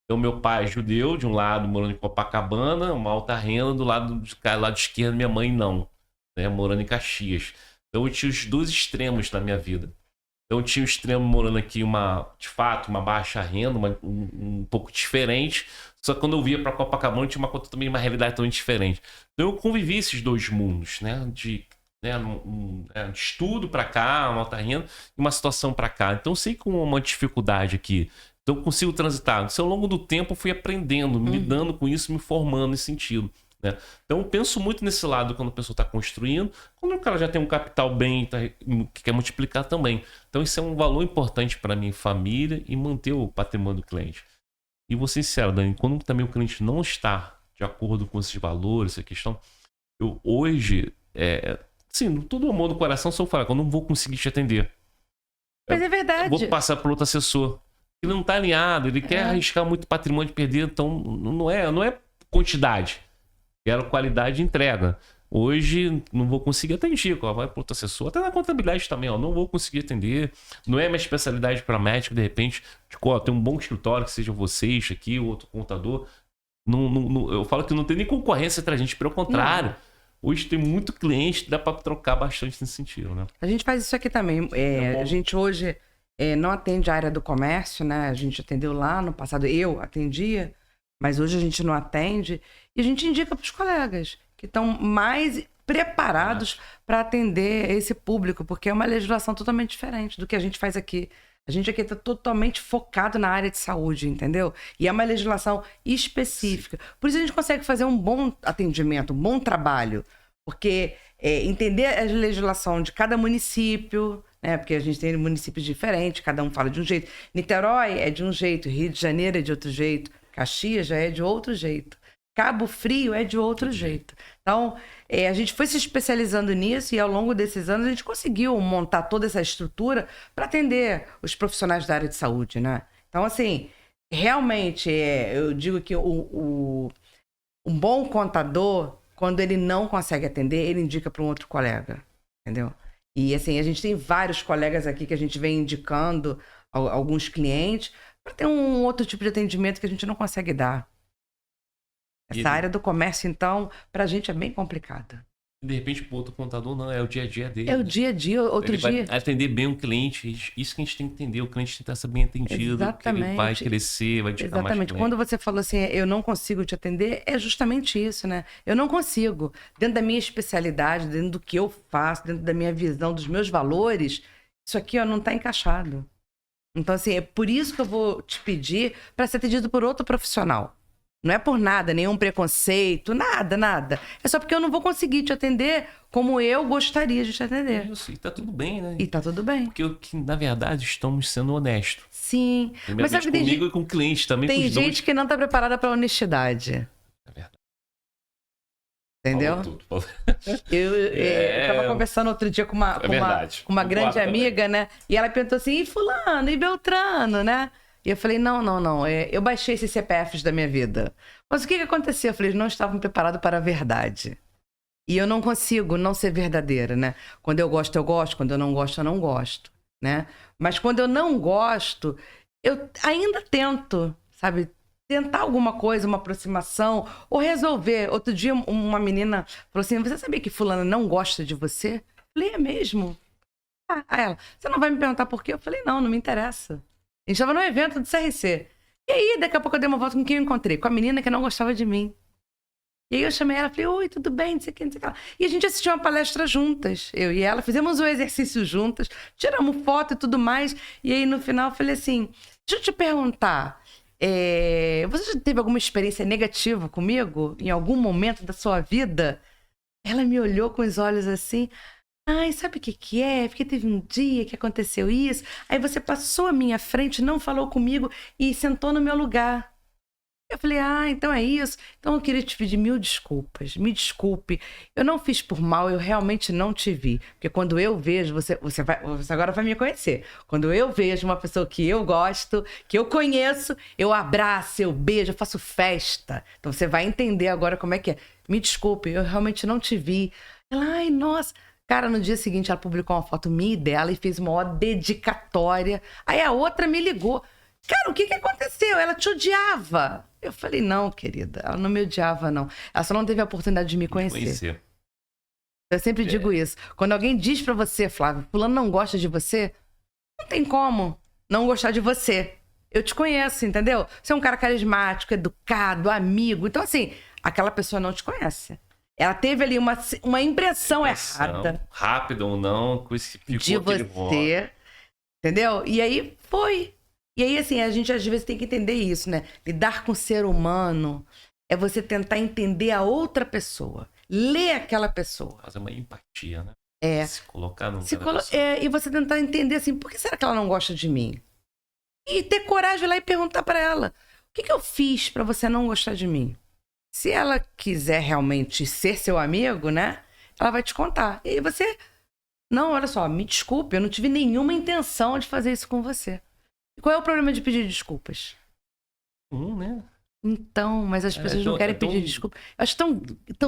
Então, meu pai é judeu, de um lado, morando em Copacabana, uma alta renda, do lado esquerdo, minha mãe não, né? Morando em Caxias. Então, eu tinha os dois extremos na minha vida. Então, eu tinha o extremo morando aqui, de fato, uma baixa renda, um pouco diferente. Só que quando eu via para Copacabana, tinha uma realidade totalmente diferente. Então, eu convivi esses dois mundos, né? De estudo para cá, uma alta renda, e uma situação para cá. Então, eu sei com uma dificuldade aqui. Então, eu consigo transitar. Então, ao longo do tempo, eu fui aprendendo, me lidando com isso, me formando nesse sentido. Né? Então eu penso muito nesse lado quando a pessoa está construindo, quando o cara já tem um capital bem, que quer multiplicar também. Então isso é um valor importante para minha família e manter o patrimônio do cliente. E vou ser sincero, Dani, quando também o cliente não está de acordo com esses valores, essa questão, eu hoje, sim, todo amor no coração, só falar que eu não vou conseguir te atender. Mas é verdade. Eu vou passar para outro assessor. Ele não está alinhado, ele quer arriscar muito patrimônio de perder, então não é quantidade. Quero qualidade de entrega. Hoje não vou conseguir atender, vai para outro assessor. Até na contabilidade também, não vou conseguir atender. Não é minha especialidade para médico, de repente, tem um bom escritório, que seja vocês aqui, outro contador. Eu falo que não tem nem concorrência entre a gente, pelo contrário. Hoje tem muito cliente, dá para trocar bastante nesse sentido, né? A gente faz isso aqui também. A gente hoje não atende a área do comércio, né? A gente atendeu lá no passado, eu atendia. Mas hoje a gente não atende e a gente indica para os colegas que estão mais preparados para atender esse público, porque é uma legislação totalmente diferente do que a gente faz aqui. A gente aqui está totalmente focado na área de saúde, entendeu? E é uma legislação específica. Por isso a gente consegue fazer um bom atendimento, um bom trabalho, porque entender a legislação de cada município, né? Porque a gente tem municípios diferentes, cada um fala de um jeito. Niterói é de um jeito, Rio de Janeiro é de outro jeito. Caxias já é de outro jeito. Cabo Frio é de outro jeito. Então, a gente foi se especializando nisso e ao longo desses anos a gente conseguiu montar toda essa estrutura para atender os profissionais da área de saúde, né? Então, assim, realmente, eu digo que um bom contador, quando ele não consegue atender, ele indica para um outro colega, entendeu? E, assim, a gente tem vários colegas aqui que a gente vem indicando alguns clientes para ter um outro tipo de atendimento que a gente não consegue dar. Essa área do comércio, então, para a gente é bem complicada. De repente, para o outro contador, não, é o dia a dia dele. É o dia a dia, outro dia. Ele vai atender bem o cliente, isso que a gente tem que entender, o cliente tem que estar bem atendido, exatamente. Ele vai crescer, vai indicar mais cliente. Quando você falou assim, eu não consigo te atender, é justamente isso, né? Eu não consigo. Dentro da minha especialidade, dentro do que eu faço, dentro da minha visão, dos meus valores, isso aqui não está encaixado. Então, assim, é por isso que eu vou te pedir para ser atendido por outro profissional. Não é por nada, nenhum preconceito, nada. É só porque eu não vou conseguir te atender como eu gostaria de te atender. Isso, e tá tudo bem, né? E tá tudo bem. Porque na verdade, estamos sendo honestos. Sim. Mas sabe que comigo e com o cliente também. Tem gente que não tá preparada para honestidade. É verdade. Entendeu? Falou tudo. Eu tava conversando outro dia com uma grande amiga, né? E ela perguntou assim, e fulano, e Beltrano, né? E eu falei, não. Eu baixei esses CPFs da minha vida. Mas o que aconteceu? Eu falei, eles não estavam preparados para a verdade. E eu não consigo não ser verdadeira, né? Quando eu gosto, eu gosto. Quando eu não gosto, eu não gosto, né? Mas quando eu não gosto, eu ainda tento, sabe? Tentar alguma coisa, uma aproximação, ou resolver. Outro dia, uma menina falou assim, você sabia que fulana não gosta de você? Eu falei, é mesmo? Aí ela, você não vai me perguntar por quê? Eu falei, não me interessa. A gente estava num evento do CRC. E aí, daqui a pouco eu dei uma volta com quem eu encontrei? Com a menina que não gostava de mim. E aí eu chamei ela e falei, oi, tudo bem? Não sei o que, não sei o que lá. E a gente assistiu uma palestra juntas, eu e ela, fizemos um exercício juntas, tiramos foto e tudo mais. E aí no final eu falei assim, deixa eu te perguntar, você já teve alguma experiência negativa comigo em algum momento da sua vida? Ela me olhou com os olhos assim, Ai, sabe o que que é? Porque teve um dia que aconteceu isso, aí você passou à minha frente, não falou comigo e sentou no meu lugar. Eu falei, então é isso. Então eu queria te pedir 1000 desculpas. Me desculpe. Eu não fiz por mal, eu realmente não te vi. Porque quando eu vejo, você agora vai me conhecer. Quando eu vejo uma pessoa que eu gosto, que eu conheço, eu abraço, eu beijo, eu faço festa. Então você vai entender agora como é que é. Me desculpe, eu realmente não te vi. Ela, ai, nossa. Cara, no dia seguinte ela publicou uma foto minha e dela e fez uma dedicatória. Aí a outra me ligou. Cara, o que aconteceu? Ela te odiava. Eu falei, não, querida, ela não me odiava, não. Ela só não teve a oportunidade de me conhecer. Eu sempre digo isso. Quando alguém diz pra você, Flávio, fulano não gosta de você, não tem como não gostar de você. Eu te conheço, entendeu? Você é um cara carismático, educado, amigo. Então, assim, aquela pessoa não te conhece. Ela teve ali uma impressão errada. Rápida ou não, com esse de você, entendeu? E aí foi. E aí, assim, a gente às vezes tem que entender isso, né? Lidar com o ser humano é você tentar entender a outra pessoa. Ler aquela pessoa. Fazer uma empatia, né? É. Se colocar no e você tentar entender assim, por que será que ela não gosta de mim? E ter coragem de ir lá e perguntar pra ela, o que eu fiz pra você não gostar de mim? Se ela quiser realmente ser seu amigo, né? Ela vai te contar. E aí você... Não, olha só, me desculpe, eu não tive nenhuma intenção de fazer isso com você. Qual é o problema de pedir desculpas? Né? Então, mas as pessoas não querem pedir desculpa. Eu acho tão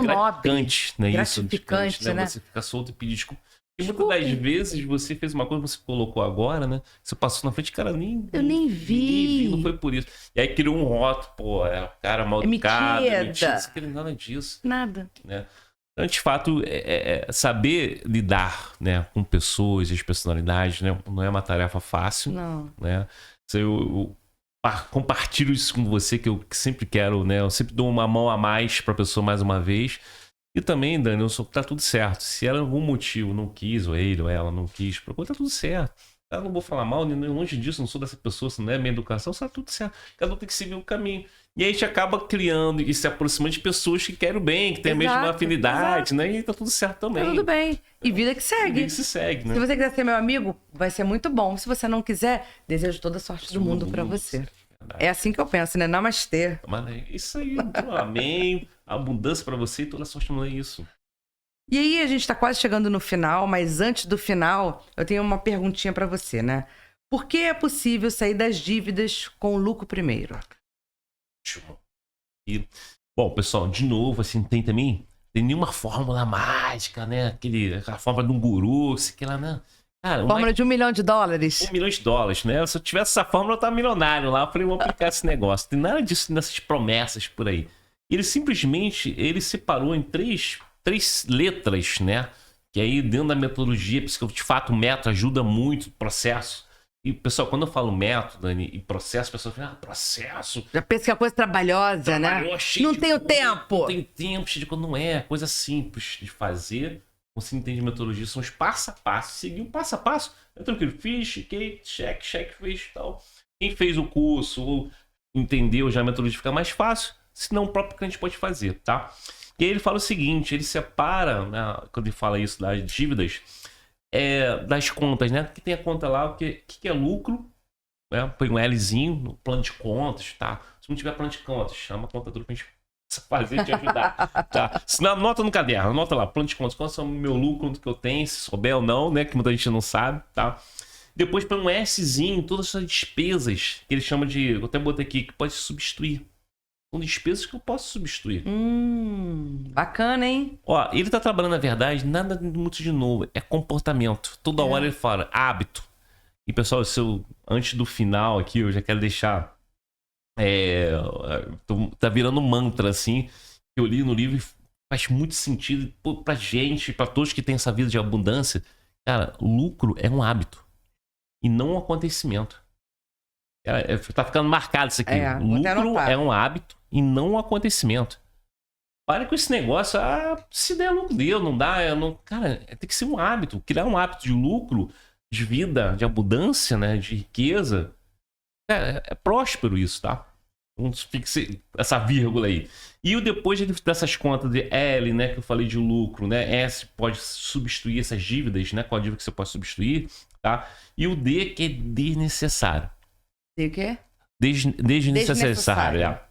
nobre. Né? Gratificante, né? Você ficar solto e pedir desculpa. E muitas das vezes você fez uma coisa que você colocou agora, né? Você passou na frente, cara, eu nem vi. Não foi por isso. E aí criou um rótulo, pô, é o cara mal educado, mentira. Você quer nada disso. Nada. Né? Então, de fato, saber lidar, né, com pessoas e as personalidades, né, não é uma tarefa fácil. Não. Né? Eu compartilho isso com você, que eu sempre quero, né? Eu sempre dou uma mão a mais pra pessoa mais uma vez. E também, Dani, tá tudo certo. Se ela, por algum motivo, não quis, ou ele ou ela não quis, procura, tá tudo certo. Eu não vou falar mal, nem longe disso, não sou dessa pessoa, se não é minha educação, tá tudo certo. Cada um tem que seguir o caminho. E aí a gente acaba criando e se aproximando de pessoas que querem o bem, que têm a mesma afinidade, né? E tá tudo certo também. Tá tudo bem. E vida que segue. Vida que se segue, né? Se você quiser ser meu amigo, vai ser muito bom. Se você não quiser, desejo toda a sorte do mundo pra você. É assim que eu penso, né? Namastê. Isso aí, então, amém. Abundância pra você e toda a sorte do mundo, é isso. E aí, a gente tá quase chegando no final, mas antes do final, eu tenho uma perguntinha pra você, né? Por que é possível sair das dívidas com o lucro primeiro? E, bom, pessoal, de novo, assim, tem nenhuma fórmula mágica, né? Aquela fórmula de um guru, sei que lá, né? Cara, fórmula de $1 milhão. $1 milhão, né? Se eu tivesse essa fórmula, eu tava milionário lá. Eu falei, vou aplicar esse negócio. Tem nada disso nessas promessas por aí. Ele simplesmente, separou em três letras, né? Que aí, dentro da metodologia, porque de fato o método ajuda muito o processo. E, pessoal, quando eu falo método, Dani, e processo, a pessoa fala, processo. Já pensa que é coisa trabalhosa, né? Não tenho tempo. Não tem tempo, quando não é. Coisa simples de fazer. Você entende metodologia, são os passo a passo. Seguir o passo a passo. É tranquilo. Fiz, chequei, cheque, fez e tal. Quem fez o curso ou entendeu já a metodologia fica mais fácil. Senão o próprio cliente pode fazer, tá? E aí ele fala o seguinte, ele separa, né, quando ele fala isso das dívidas, das contas, né? Que tem a conta lá, o que é lucro, né? Põe um Lzinho no plano de contas, tá? Se não tiver plano de contas, chama a contadora pra gente fazer, te ajudar, tá? Se não, anota no caderno, anota lá, plano de contas, quanto é o meu lucro, quanto que eu tenho, se souber ou não, né? Que muita gente não sabe, tá? Depois põe um Szinho, todas essas despesas, que ele chama de, eu até botei aqui, que pode substituir. São despesas que eu posso substituir. Bacana, hein? Ó, ele tá trabalhando, na verdade, nada muito de novo. É comportamento. Toda hora ele fala, hábito. E, pessoal, antes do final aqui, eu já quero deixar... tá virando um mantra, assim, que eu li no livro e faz muito sentido pra gente, pra todos que têm essa vida de abundância. Cara, lucro é um hábito. E não um acontecimento. Tá ficando marcado isso aqui. Lucro é um hábito e não um acontecimento. Para com esse negócio. Se der lucro, deu, não dá. Cara, tem que ser um hábito. Criar um hábito de lucro, de vida, de abundância, né? De riqueza. É próspero isso, tá? Fixe essa vírgula aí. E o depois dessas contas de L, né, que eu falei de lucro, né? S pode substituir essas dívidas, né? Qual a dívida que você pode substituir, tá? E o D, que é desnecessário. E o quê? Desnecessário. É.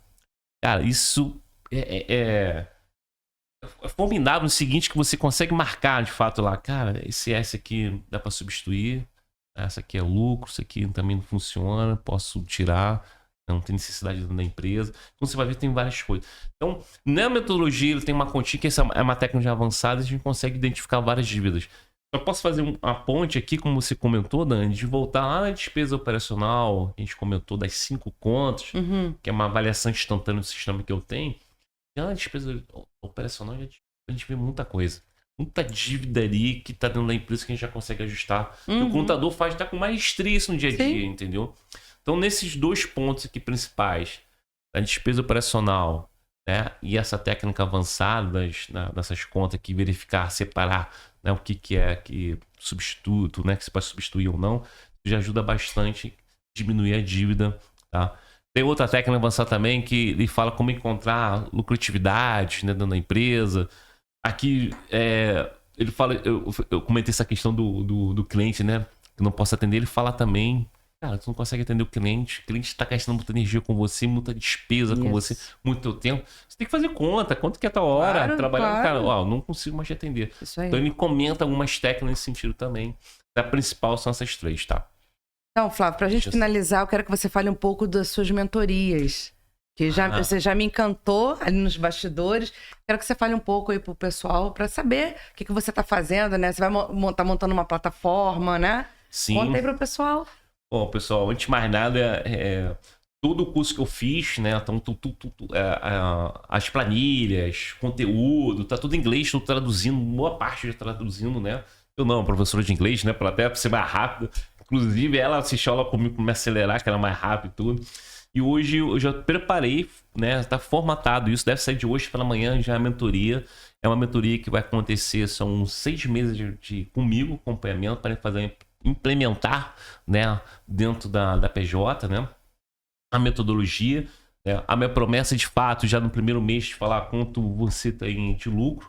Cara, isso é formidável no seguinte, que você consegue marcar de fato lá, cara, esse S aqui dá para substituir, essa aqui é lucro, isso aqui também não funciona, posso tirar, não tem necessidade da empresa. Então você vai ver que tem várias coisas. Então, na metodologia, ele tem uma continha, que essa é uma técnica avançada, e a gente consegue identificar várias dívidas. Eu posso fazer uma ponte aqui, como você comentou, Dani, de voltar lá na despesa operacional, a gente comentou das 5 contas, que é uma avaliação instantânea do sistema que eu tenho. E na despesa operacional a gente vê muita coisa. Muita dívida ali que tá dentro da empresa que a gente já consegue ajustar. O contador faz, tá com maestria isso no dia a dia, entendeu? Então, nesses 2 pontos aqui principais, a despesa operacional, né, e essa técnica avançada dessas contas aqui, verificar, separar, né, o que é que substituto, né, que você pode substituir ou não, já ajuda bastante a diminuir a dívida, tá? Tem outra técnica avançada também que ele fala como encontrar lucratividade, né, dentro da empresa. Aqui, ele fala, eu comentei essa questão do cliente, né, que não posso atender. Ele fala também, cara, tu não consegue atender o cliente está gastando muita energia com você, muita despesa com você, muito teu tempo. Você tem que fazer conta, quanto que é a tua hora trabalhando. Cara, ó, não consigo mais te atender. Isso aí. Então ele comenta algumas técnicas nesse sentido também. A principal são essas 3, tá? Então, Flávio, pra gente finalizar, eu quero que você fale um pouco das suas mentorias. Que você já me encantou ali nos bastidores. Quero que você fale um pouco aí pro pessoal para saber o que você tá fazendo, né? Você vai tá montando uma plataforma, né? Sim. Conta aí pro pessoal. Bom, pessoal, antes de mais nada, todo o curso que eu fiz, né? Então, as planilhas, conteúdo, tá tudo em inglês, estou traduzindo, boa parte já traduzindo, né? Eu não, professora de inglês, né? Para até ser mais rápido. Inclusive, ela assistiu aula comigo para me acelerar, que era mais rápido e tudo. E hoje eu já preparei, né? Tá formatado isso, deve sair de hoje para amanhã já a mentoria. É uma mentoria que vai acontecer, são 6 meses comigo, acompanhamento, para implementar, né, dentro da PJ, né, a metodologia, né, a minha promessa de fato, já no primeiro mês, de falar quanto você tem de lucro.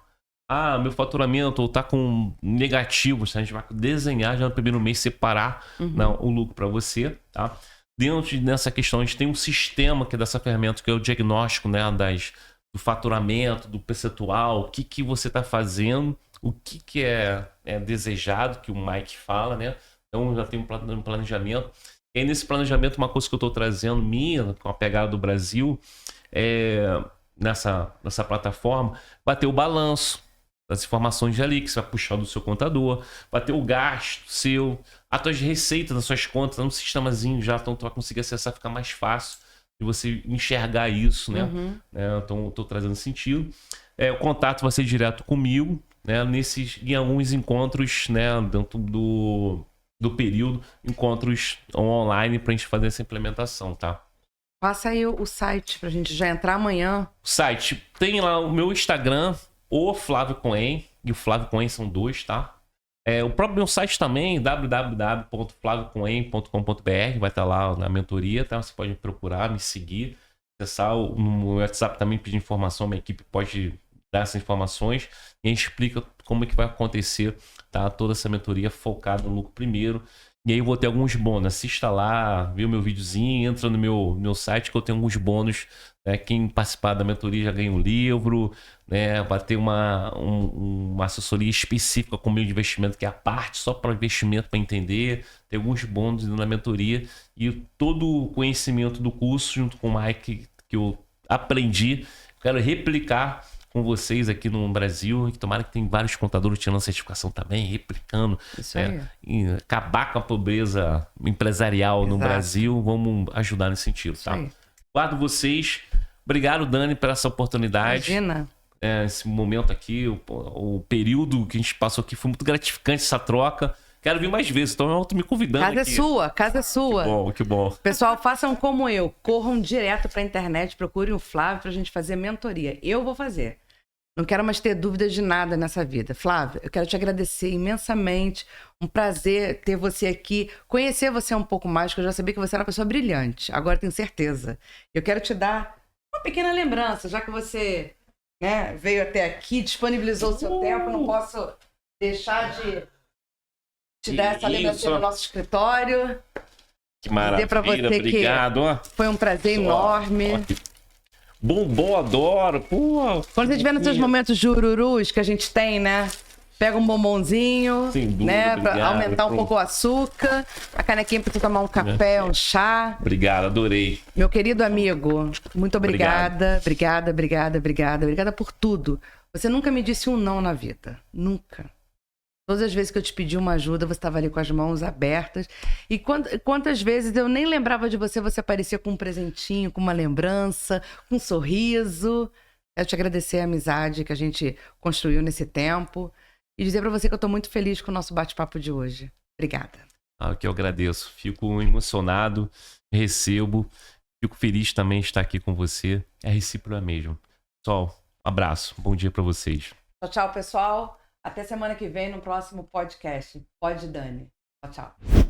Meu faturamento tá com negativo, a gente vai desenhar já no primeiro mês, separar, né, o lucro para você, tá? Dentro dessa questão, a gente tem um sistema que é dessa ferramenta, que é o diagnóstico, né, do faturamento, do percentual, o que você está fazendo, o que é desejado, que o Mike fala, né? Então, já tem um planejamento. E aí, nesse planejamento, uma coisa que eu estou trazendo minha, com a pegada do Brasil, nessa plataforma, vai ter o balanço das informações ali, que você vai puxar do seu contador, vai ter o gasto seu, as tuas receitas das suas contas, um sistemazinho já, então tu vai conseguir acessar, ficar mais fácil de você enxergar isso, né? Então, eu estou trazendo sentido. O contato vai ser direto comigo, né? Em alguns encontros, né? Dentro do período, encontros online pra gente fazer essa implementação, tá? Passa aí o site pra gente já entrar amanhã. O site, tem lá o meu Instagram, o Flávio Cohen, e o Flávio Cohen são 2, tá? O próprio meu site também, www.flaviocohen.com.br, vai estar lá na mentoria, tá? Você pode me procurar, me seguir, acessar no WhatsApp também, pedir informação, minha equipe pode dar essas informações e a gente explica como é que vai acontecer, tá? Toda essa mentoria focada no lucro primeiro. E aí eu vou ter alguns bônus. Assista lá, vê o meu videozinho, entra no meu site que eu tenho alguns bônus. Né? Quem participar da mentoria já ganha um livro, né? Vai ter uma assessoria específica com o meio de investimento, que é a parte só para investimento, para entender. Tem alguns bônus na mentoria e todo o conhecimento do curso, junto com o Mike, que eu aprendi, quero replicar com vocês aqui no Brasil, e tomara que tem vários contadores tirando certificação também, replicando, isso aí. E acabar com a pobreza empresarial no Brasil, vamos ajudar nesse sentido, isso tá? Aí. Guardo vocês. Obrigado, Dani, por essa oportunidade. Imagina. Esse momento aqui, o período que a gente passou aqui foi muito gratificante, essa troca. Quero vir mais vezes, então eu tô me convidando Casa aqui. Casa é sua. Que bom, que bom. Pessoal, façam como eu. Corram direto pra internet, procurem o Flávio pra gente fazer mentoria. Eu vou fazer. Não quero mais ter dúvidas de nada nessa vida. Flávia, eu quero te agradecer imensamente. Um prazer ter você aqui. Conhecer você um pouco mais, porque eu já sabia que você era uma pessoa brilhante. Agora tenho certeza. Eu quero te dar uma pequena lembrança, já que você, né, veio até aqui, disponibilizou o seu tempo. Não posso deixar de te dar essa lembrança no nosso escritório. Que maravilha, pra você obrigado. Que foi um prazer enorme. Bombom, adoro. Pô, quando você estiver nos seus momentos jururus que a gente tem, né? Pega um bombonzinho, sem dúvida, né? Obrigado, pra aumentar um pouco o açúcar. A canequinha pra você tomar um café, um chá. Obrigado, adorei. Meu querido amigo, muito obrigada. Obrigada por tudo. Você nunca me disse um não na vida. Nunca. Todas as vezes que eu te pedi uma ajuda, você estava ali com as mãos abertas. E quantas vezes eu nem lembrava de você, você aparecia com um presentinho, com uma lembrança, com um sorriso. Eu te agradecer a amizade que a gente construiu nesse tempo. E dizer para você que eu estou muito feliz com o nosso bate-papo de hoje. Obrigada. Que eu agradeço. Fico emocionado, recebo. Fico feliz também de estar aqui com você. É recíproco mesmo. Pessoal, um abraço. Bom dia para vocês. Tchau, pessoal. Até semana que vem no próximo podcast. Pode, Dani. Tchau.